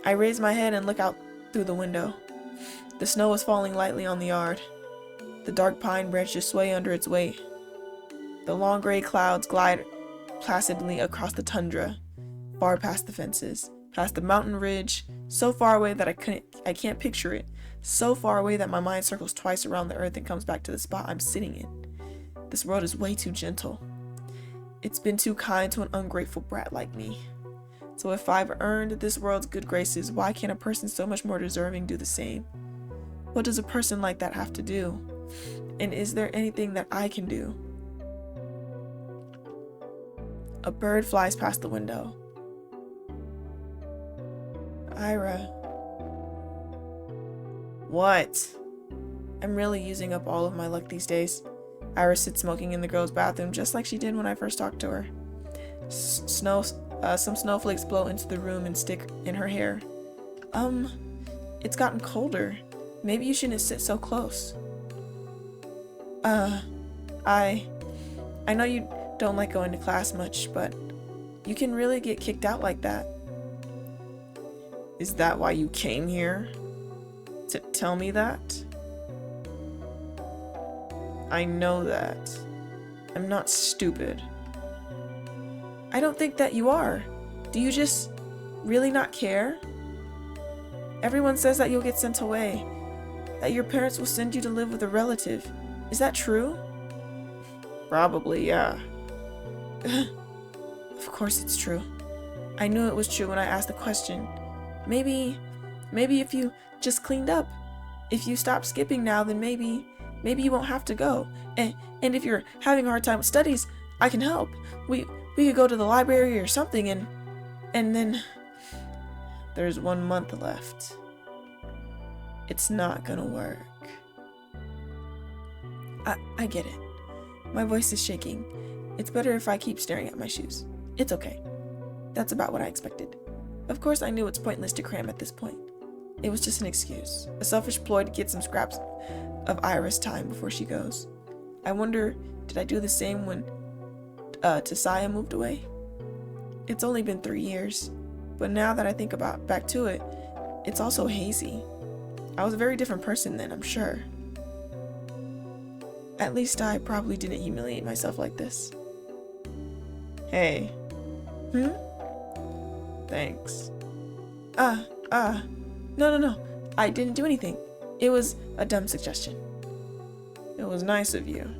I raise my head and look out through the window. The snow is falling lightly on the yard. The dark pine branches sway under its weight. The long gray clouds glide placidly across the tundra, far past the fences, past the mountain ridge, so far away that I can't picture it, so far away that my mind circles twice around the earth and comes back to the spot I'm sitting in. This world is way too gentle. It's been too kind to an ungrateful brat like me. So if I've earned this world's good graces, why can't a person so much more deserving do the same? What does a person like that have to do? And is there anything that I can do? A bird flies past the window. Ira. What? I'm really using up all of my luck these days. Ira sits smoking in the girls' bathroom just like she did when I first talked to her. Some snowflakes blow into the room and stick in her hair. It's gotten colder. Maybe you shouldn't sit so close. I know you don't like going to class much, but you can really get kicked out like that. Is that why you came here? To tell me that? I know that. I'm not stupid. I don't think that you are. Do you just really not care? Everyone says that you'll get sent away, that your parents will send you to live with a relative. Is that true? Probably, yeah. Of course it's true. I knew it was true when I asked the question. Maybe if you just cleaned up, if you stop skipping now, then maybe you won't have to go. And if you're having a hard time with studies, I can help. We could go to the library or something, and then there's 1 month left. It's not gonna work. I get it. My voice is shaking. It's better if I keep staring at my shoes. It's okay. That's about what I expected. Of course, I knew it's pointless to cram at this point. It was just an excuse, a selfish ploy to get some scraps of Ira's time before she goes. I wonder, did I do the same when Z.A.T.O moved away? It's only been 3 years, but now that I think back to it, it's also hazy. I was a very different person then, I'm sure. At least I probably didn't humiliate myself like this. Hey. Thanks. No. I didn't do anything. It was a dumb suggestion. It was nice of you.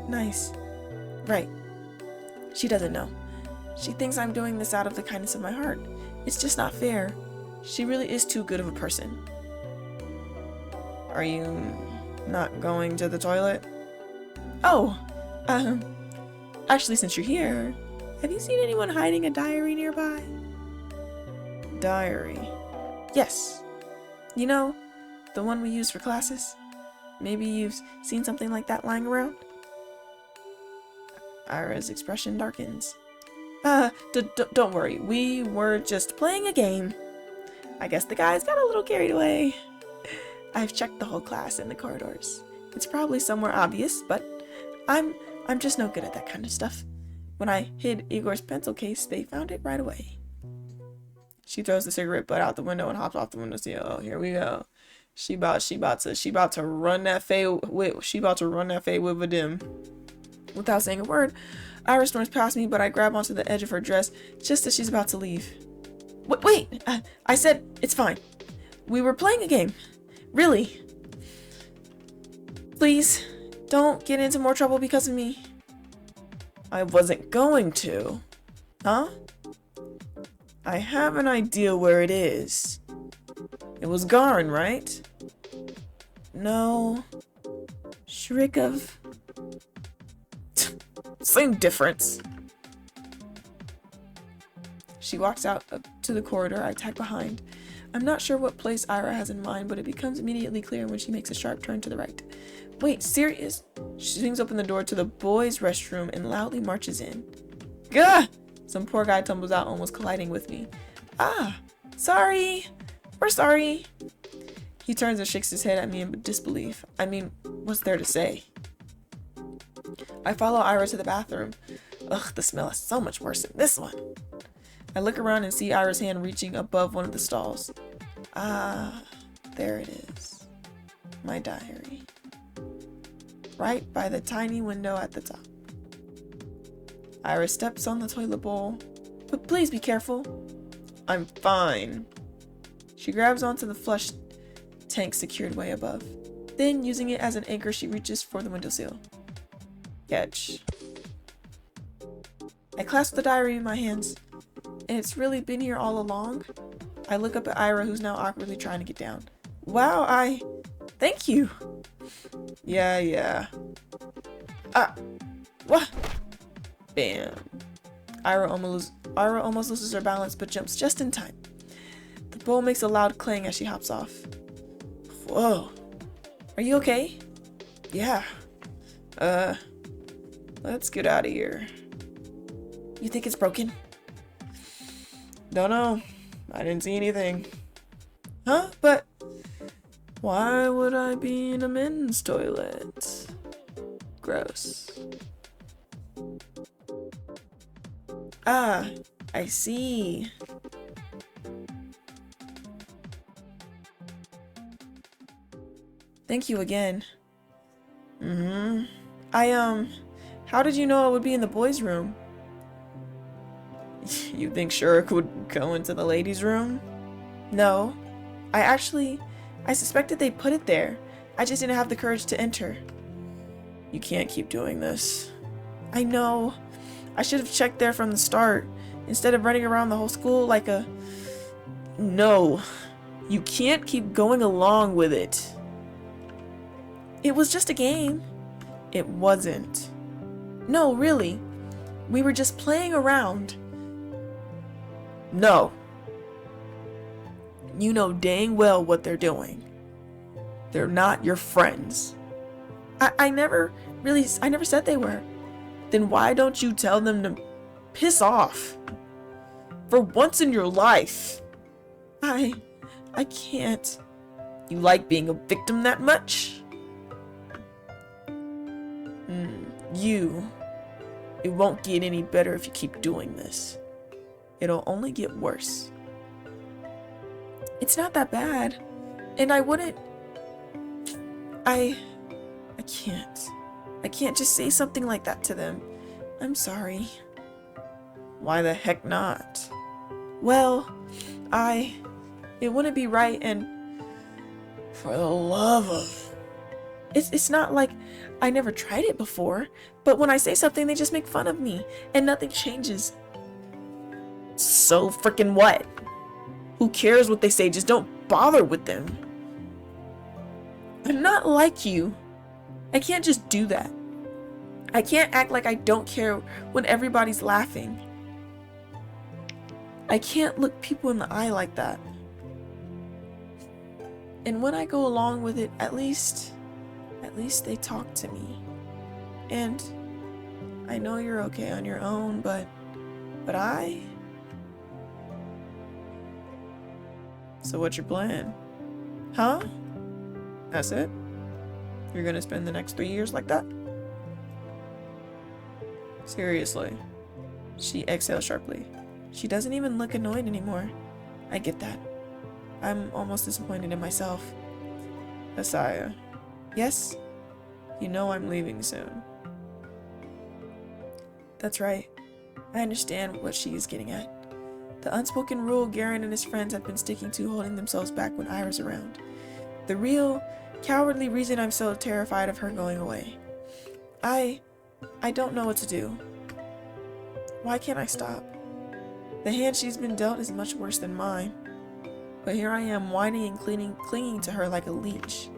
Nice. Right. She doesn't know. She thinks I'm doing this out of the kindness of my heart. It's just not fair. She really is too good of a person. Are you not going to the toilet? Oh, actually, since you're here, have you seen anyone hiding a diary nearby? Diary? Yes. You know, the one we use for classes? Maybe you've seen something like that lying around? Ira's expression darkens. Don't worry. We were just playing a game. I guess the guys got a little carried away. I've checked the whole class in the corridors. It's probably somewhere obvious, but I'm just no good at that kind of stuff. When I hid Igor's pencil case, they found it right away. She throws the cigarette butt out the window and hops off the windowsill. Oh, here we go. She about to run that fade with a dim. Without saying a word, Ira storms past me, but I grab onto the edge of her dress just as she's about to leave. Wait! I said it's fine. We were playing a game. Really. Please, don't get into more trouble because of me. I wasn't going to. Huh? I have an idea where it is. It was Garin, right? No. Shrikov. Same difference. She walks out to the corridor. I tag behind. I'm not sure what place Ira has in mind, but it becomes immediately clear when she makes a sharp turn to the right. Wait, serious? She swings open the door to the boys' restroom and loudly marches in. Gah! Some poor guy tumbles out, almost colliding with me. Sorry. We're sorry. He turns and shakes his head at me in disbelief. I mean, what's there to say? I follow Ira to the bathroom. Ugh, the smell is so much worse than this one. I look around and see Ira's hand reaching above one of the stalls. There it is. My diary. Right by the tiny window at the top. Ira steps on the toilet bowl. But please be careful. I'm fine. She grabs onto the flush tank secured way above. Then, using it as an anchor, she reaches for the windowsill. Catch. I clasp the diary in my hands. And it's really been here all along? I look up at Ira, who's now awkwardly trying to get down. Wow, thank you. Yeah. What? Bam. Ira almost loses her balance, but jumps just in time. The bowl makes a loud clang as she hops off. Whoa. Are you okay? Yeah. Let's get out of here. You think it's broken? Don't know. I didn't see anything. Huh? But why would I be in a men's toilet? Gross. I see. Thank you again. How did you know I would be in the boys' room? You think Shurik would go into the ladies' room? No. I suspected they put it there. I just didn't have the courage to enter. You can't keep doing this. I know. I should have checked there from the start, instead of running around the whole school like a... No. You can't keep going along with it. It was just a game. It wasn't. No, really. We were just playing around. No. You know dang well what they're doing. They're not your friends. I never said they were. Then why don't you tell them to piss off? For once in your life. I can't. You like being a victim that much? It won't get any better if you keep doing this. It'll only get worse. It's not that bad. And I wouldn't... I can't. I can't just say something like that to them. I'm sorry. Why the heck not? Well, it wouldn't be right, and for the love of... It's not like I never tried it before, but when I say something, they just make fun of me, and nothing changes. So freaking what? Who cares what they say? Just don't bother with them. I'm not like you. I can't just do that. I can't act like I don't care when everybody's laughing. I can't look people in the eye like that. And when I go along with it, at least they talk to me. And I know you're okay on your own, but I... So what's your plan? Huh? That's it? You're gonna spend the next 3 years like that? Seriously. She exhaled sharply. She doesn't even look annoyed anymore. I get that. I'm almost disappointed in myself. Asya. Yes? You know I'm leaving soon. That's right. I understand what she is getting at. The unspoken rule Garen and his friends have been sticking to, holding themselves back when Ira's around. The real, cowardly reason I'm so terrified of her going away. I don't know what to do. Why can't I stop? The hand she's been dealt is much worse than mine. But here I am, whining and clinging to her like a leech.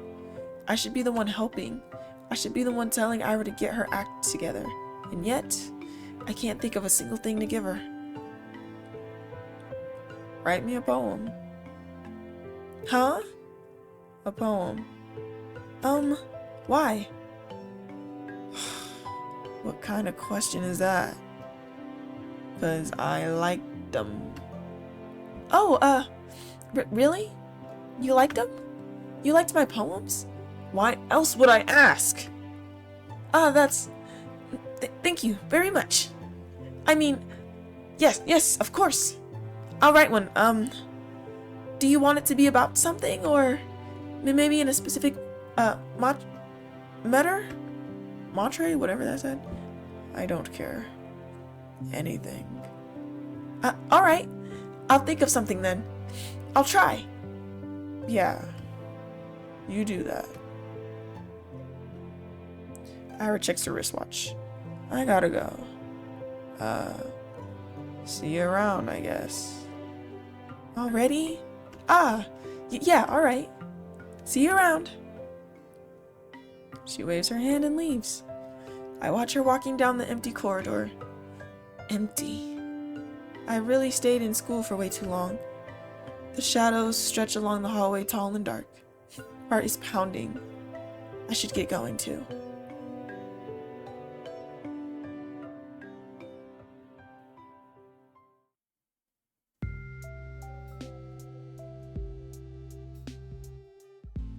I should be the one helping. I should be the one telling Ira to get her act together. And yet, I can't think of a single thing to give her. Write me a poem. Huh? A poem. Why? What kind of question is that? 'Cause I like them. Oh, really? You liked them? You liked my poems? Why else would I ask? Thank you very much. I mean, yes, of course. I'll write one. Do you want it to be about something, or maybe in a specific, matter? Mantra? Whatever that said. I don't care. Anything. Alright. I'll think of something then. I'll try. Yeah. You do that. Ira checks her wristwatch. I gotta go. See you around, I guess. Already? Yeah, alright. See you around. She waves her hand and leaves. I watch her walking down the empty corridor. Empty. I really stayed in school for way too long. The shadows stretch along the hallway, tall and dark. Heart is pounding. I should get going too.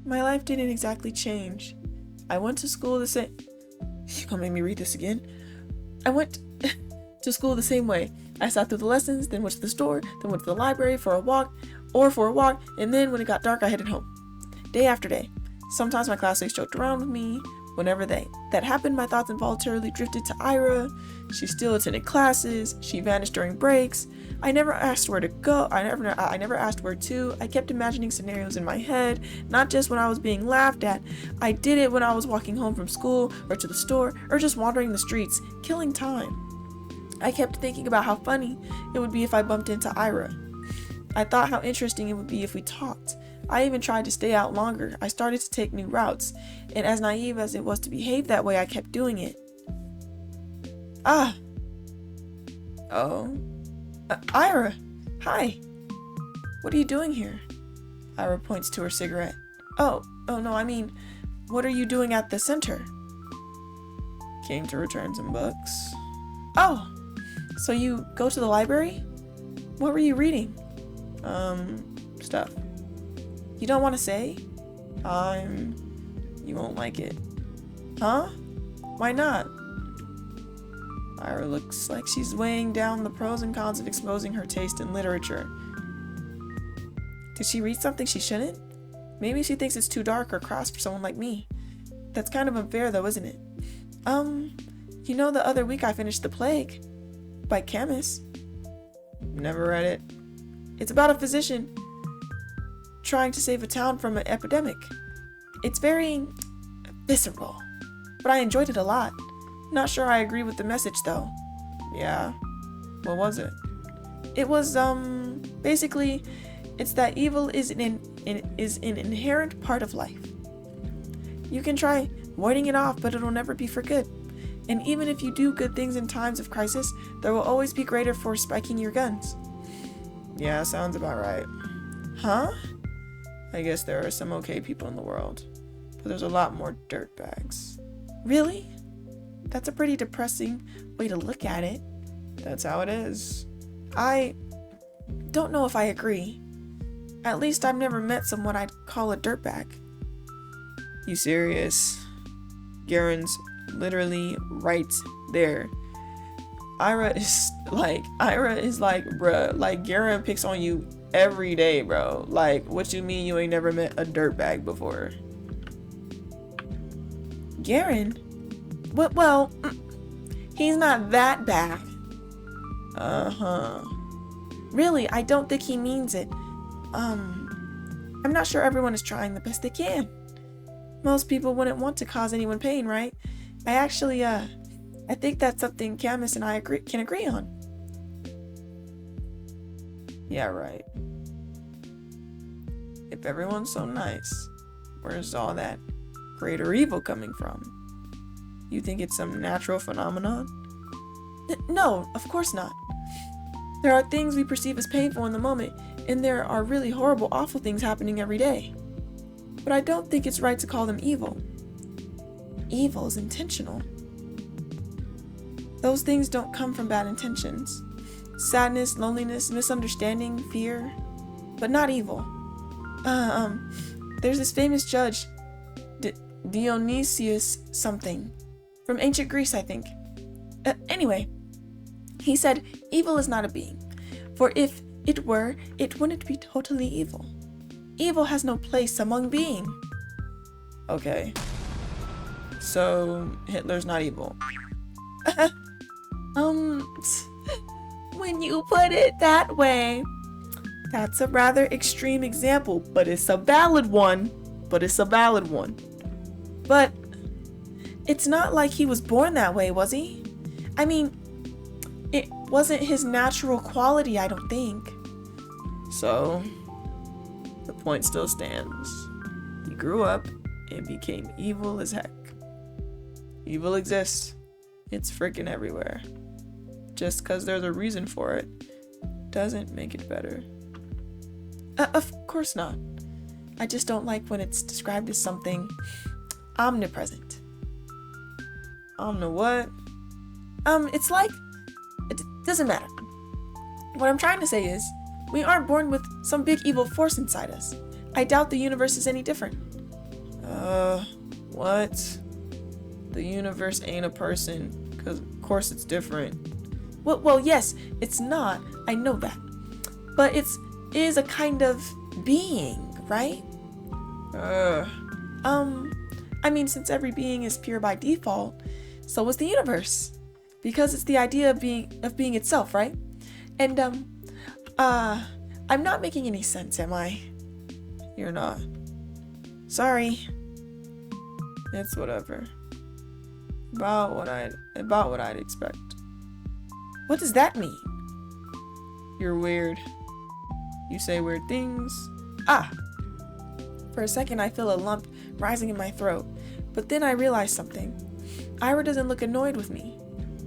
My life didn't exactly change. I went to school the same... You gonna make me read this again? I went to school the same way. I sat through the lessons, then went to the store, then went to the library for a walk, and then when it got dark, I headed home. Day after day. Sometimes my classmates joked around with me. Whenever that happened, my thoughts involuntarily drifted to Ira. She still attended classes. She vanished during breaks. I never asked where to go. I never asked where to. I kept imagining scenarios in my head, not just when I was being laughed at. I did it when I was walking home from school or to the store or just wandering the streets, killing time. I kept thinking about how funny it would be if I bumped into Ira. I thought how interesting it would be if we talked. I even tried to stay out longer. I started to take new routes, and as naive as it was to behave that way, I kept doing it. Ira, hi. What are you doing here? Ira points to her cigarette. Oh no, I mean, what are you doing at the center? Came to return some books. Oh, so you go to the library? What were you reading? Stuff. You don't want to say? You won't like it. Huh? Why not? Ira looks like she's weighing down the pros and cons of exposing her taste in literature. Did she read something she shouldn't? Maybe she thinks it's too dark or crass for someone like me. That's kind of unfair though, isn't it? You know the other week I finished The Plague by Camus. Never read it. It's about a physician trying to save a town from an epidemic. It's very visceral, but I enjoyed it a lot. Not sure I agree with the message though. Yeah. What was it? It was basically it's that evil is an inherent part of life. You can try warding it off, but it'll never be for good. And even if you do good things in times of crisis, there will always be greater for spiking your guns. Yeah, sounds about right. Huh? I guess there are some okay people in the world, but there's a lot more dirtbags. Really? That's a pretty depressing way to look at it. That's how it is. I don't know if I agree. At least I've never met someone I'd call a dirtbag. You serious? Garen's literally right there. Ira is like, bruh, like Garen picks on you every day, bro. Like, what you mean you ain't never met a dirtbag before? Garen? Well, he's not that bad. Really, I don't think he means it. I'm not sure everyone is trying the best they can. Most people wouldn't want to cause anyone pain, right? I think that's something Camus and I can agree on. Yeah, right. If everyone's so nice, where's all that greater evil coming from? You think it's some natural phenomenon? No, of course not. There are things we perceive as painful in the moment, and there are really horrible, awful things happening every day. But I don't think it's right to call them evil. Evil is intentional. Those things don't come from bad intentions. Sadness, loneliness, misunderstanding, fear, but not evil. There's this famous judge, Dionysius something, from ancient Greece, I think. Anyway, he said, evil is not a being, for if it were, it wouldn't be totally evil. Evil has no place among being. Okay. So, Hitler's not evil. When you put it that way, that's a rather extreme example, but it's a valid one. But it's not like he was born that way, was he? I mean, it wasn't his natural quality, I don't think. So, the point still stands. He grew up and became evil as heck. Evil exists. It's freaking everywhere. Just because there's a reason for it doesn't make it better. Of course not. I just don't like when it's described as something omnipresent. Omni what? It's like, it doesn't matter. What I'm trying to say is, we aren't born with some big evil force inside us. I doubt the universe is any different. What? The universe ain't a person, because of course it's different. Well, yes, it's not. I know that. But it is a kind of being, right? I mean, since every being is pure by default, so is the universe. Because it's the idea of being itself, right? And, I'm not making any sense, am I? You're not. Sorry. It's whatever. About what I'd expect. What does that mean? You're weird. You say weird things. For a second I feel a lump rising in my throat, but then I realize something. Ira doesn't look annoyed with me.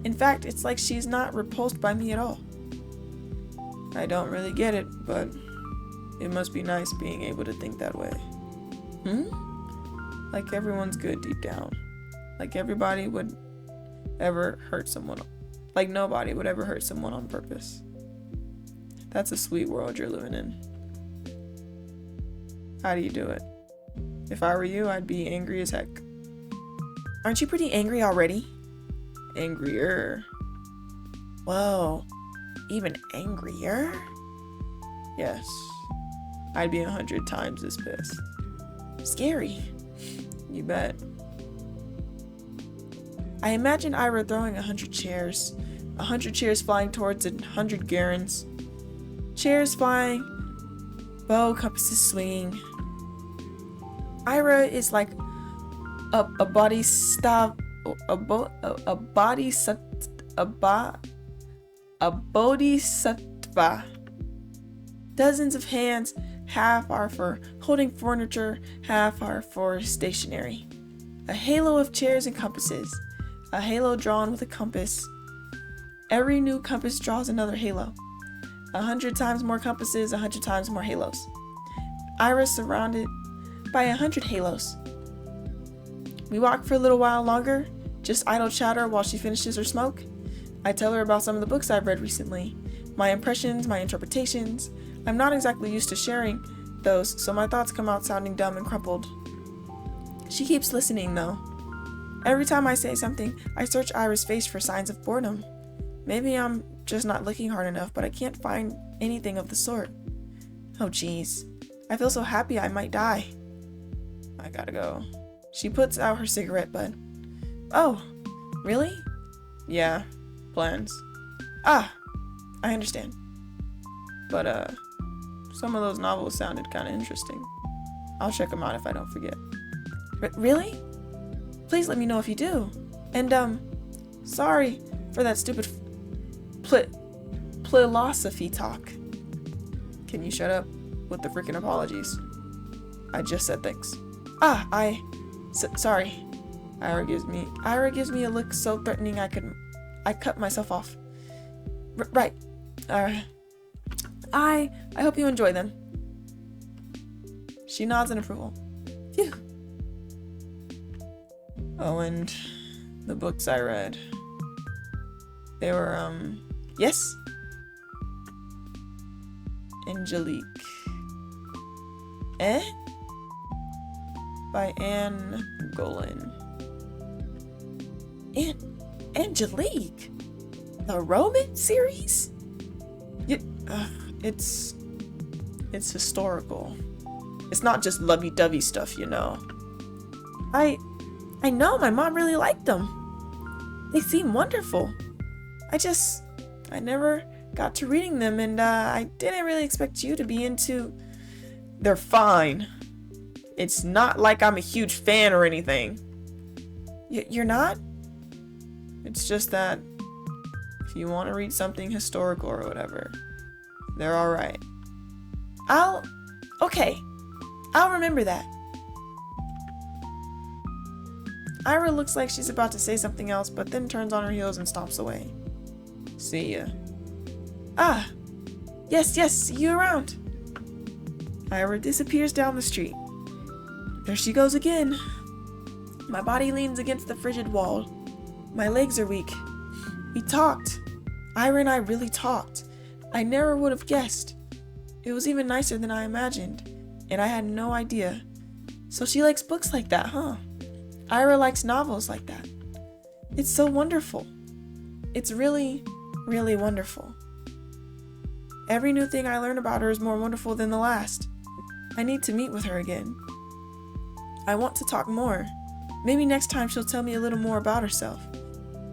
In fact, it's like she's not repulsed by me at all. I don't really get it, but it must be nice being able to think that way. Like everyone's good deep down. Like everybody would ever hurt someone. Like nobody would ever hurt someone on purpose. That's a sweet world you're living in. How do you do it? If I were you, I'd be angry as heck. Aren't you pretty angry already? Angrier. Whoa. Even angrier? Yes. I'd be 100 times as pissed. Scary. You bet. I imagine Ira throwing 100 chairs. 100 chairs flying towards 100 Garens. Chairs flying, bow compasses swinging. Ira is like a bodhisattva, a bodhisattva. Dozens of hands, half are for holding furniture, half are for stationery. A halo of chairs and compasses. A halo drawn with a compass. Every new compass draws another halo. 100 times more compasses, 100 times more halos. Ira's surrounded by 100 halos. We walk for a little while longer, just idle chatter while she finishes her smoke. I tell her about some of the books I've read recently, my impressions, my interpretations. I'm not exactly used to sharing those, so my thoughts come out sounding dumb and crumpled. She keeps listening though. Every time I say something, I search Ira's face for signs of boredom. Maybe I'm just not looking hard enough, but I can't find anything of the sort. Oh geez, I feel so happy I might die. I gotta go. She puts out her cigarette butt. Oh, really? Yeah, plans. Ah, I understand. But some of those novels sounded kind of interesting. I'll check them out if I don't forget. Really? Please let me know if you do. And sorry for that stupid philosophy talk. Can you shut up with the freaking apologies? I just said thanks. Sorry. Ira gives me a look so threatening I cut myself off. Right. I hope you enjoy them. She nods in approval. Phew. Oh, and the books I read. They were, yes? Angelique. Eh? By Anne Golan. Angelique? The romance series? It's historical. It's not just lovey-dovey stuff, you know. I know my mom really liked them. They seem wonderful. I never got to reading them, and I didn't really expect you to be into... They're fine. It's not like I'm a huge fan or anything. You're not? It's just that if you want to read something historical or whatever, they're alright. Okay. I'll remember that. Ira looks like she's about to say something else, but then turns on her heels and stomps away. See ya. Yes, see you around. Ira disappears down the street. There she goes again. My body leans against the frigid wall. My legs are weak. We talked. Ira and I really talked. I never would have guessed. It was even nicer than I imagined, and I had no idea. So she likes books like that, huh? Ira likes novels like that. It's so wonderful. It's really, really wonderful. Every new thing I learn about her is more wonderful than the last. I need to meet with her again. I want to talk more. Maybe next time she'll tell me a little more about herself.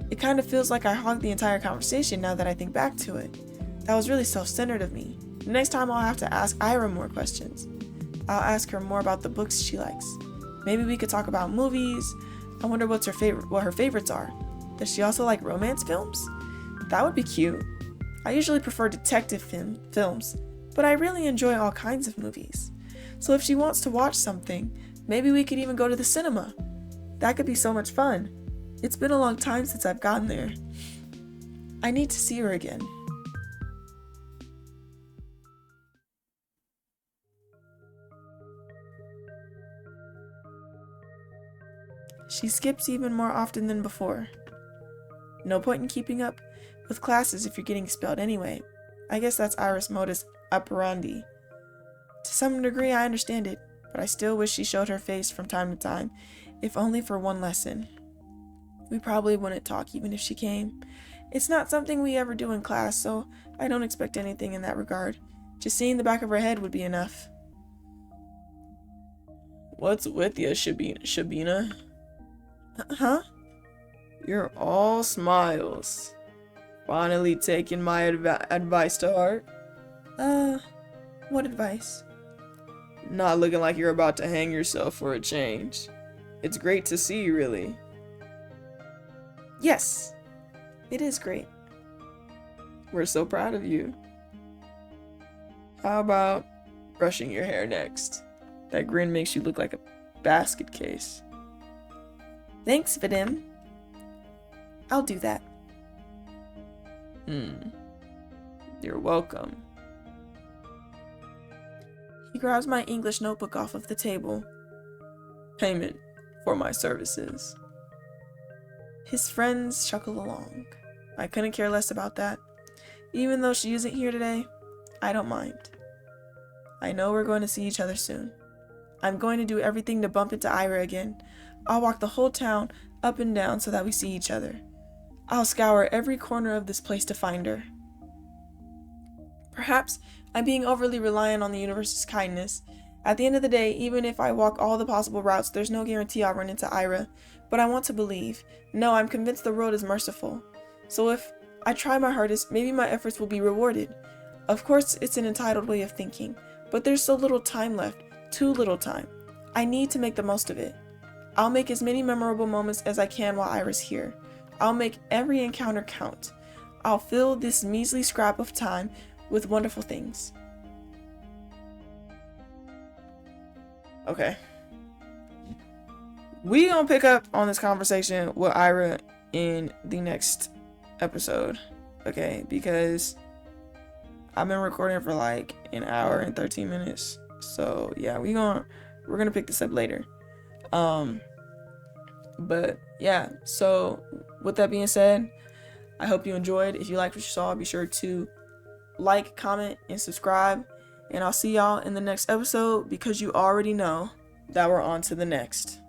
It kind of feels like I hogged the entire conversation now that I think back to it. That was really self-centered of me. Next time I'll have to ask Ira more questions. I'll ask her more about the books she likes. Maybe we could talk about movies. I wonder what her favorites are. Does she also like romance films? That would be cute. I usually prefer detective films, but I really enjoy all kinds of movies. So if she wants to watch something, maybe we could even go to the cinema. That could be so much fun. It's been a long time since I've gotten there. I need to see her again. She skips even more often than before. No point in keeping up with classes if you're getting expelled anyway. I guess that's Ira's modus operandi. To some degree, I understand it, but I still wish she showed her face from time to time, if only for one lesson. We probably wouldn't talk even if she came. It's not something we ever do in class, so I don't expect anything in that regard. Just seeing the back of her head would be enough. What's with you, Shabina? Huh? You're all smiles. Finally taking my advice to heart. What advice? Not looking like you're about to hang yourself for a change. It's great to see, really. Yes, it is great. We're so proud of you. How about brushing your hair next? That grin makes you look like a basket case. Thanks, Vadim. I'll do that. You're welcome. He grabs my English notebook off of the table. Payment for my services. His friends chuckle along. I couldn't care less about that. Even though she isn't here today, I don't mind. I know we're going to see each other soon. I'm going to do everything to bump into Ira again. I'll walk the whole town up and down so that we see each other. I'll scour every corner of this place to find her. Perhaps I'm being overly reliant on the universe's kindness. At the end of the day, even if I walk all the possible routes, there's no guarantee I'll run into Ira. But I want to believe. No, I'm convinced the world is merciful. So if I try my hardest, maybe my efforts will be rewarded. Of course, it's an entitled way of thinking, but there's so little time left. Too little time. I need to make the most of it. I'll make as many memorable moments as I can while Ira's here. I'll make every encounter count. I'll fill this measly scrap of time with wonderful things. Okay. We gonna pick up on this conversation with Ira in the next episode. Okay, because I've been recording for like an hour and 13 minutes. So yeah, we're gonna pick this up later. But yeah, so with that being said, I hope you enjoyed. If you liked what you saw, be sure to like, comment, and subscribe. And I'll see y'all in the next episode, because you already know that we're on to the next.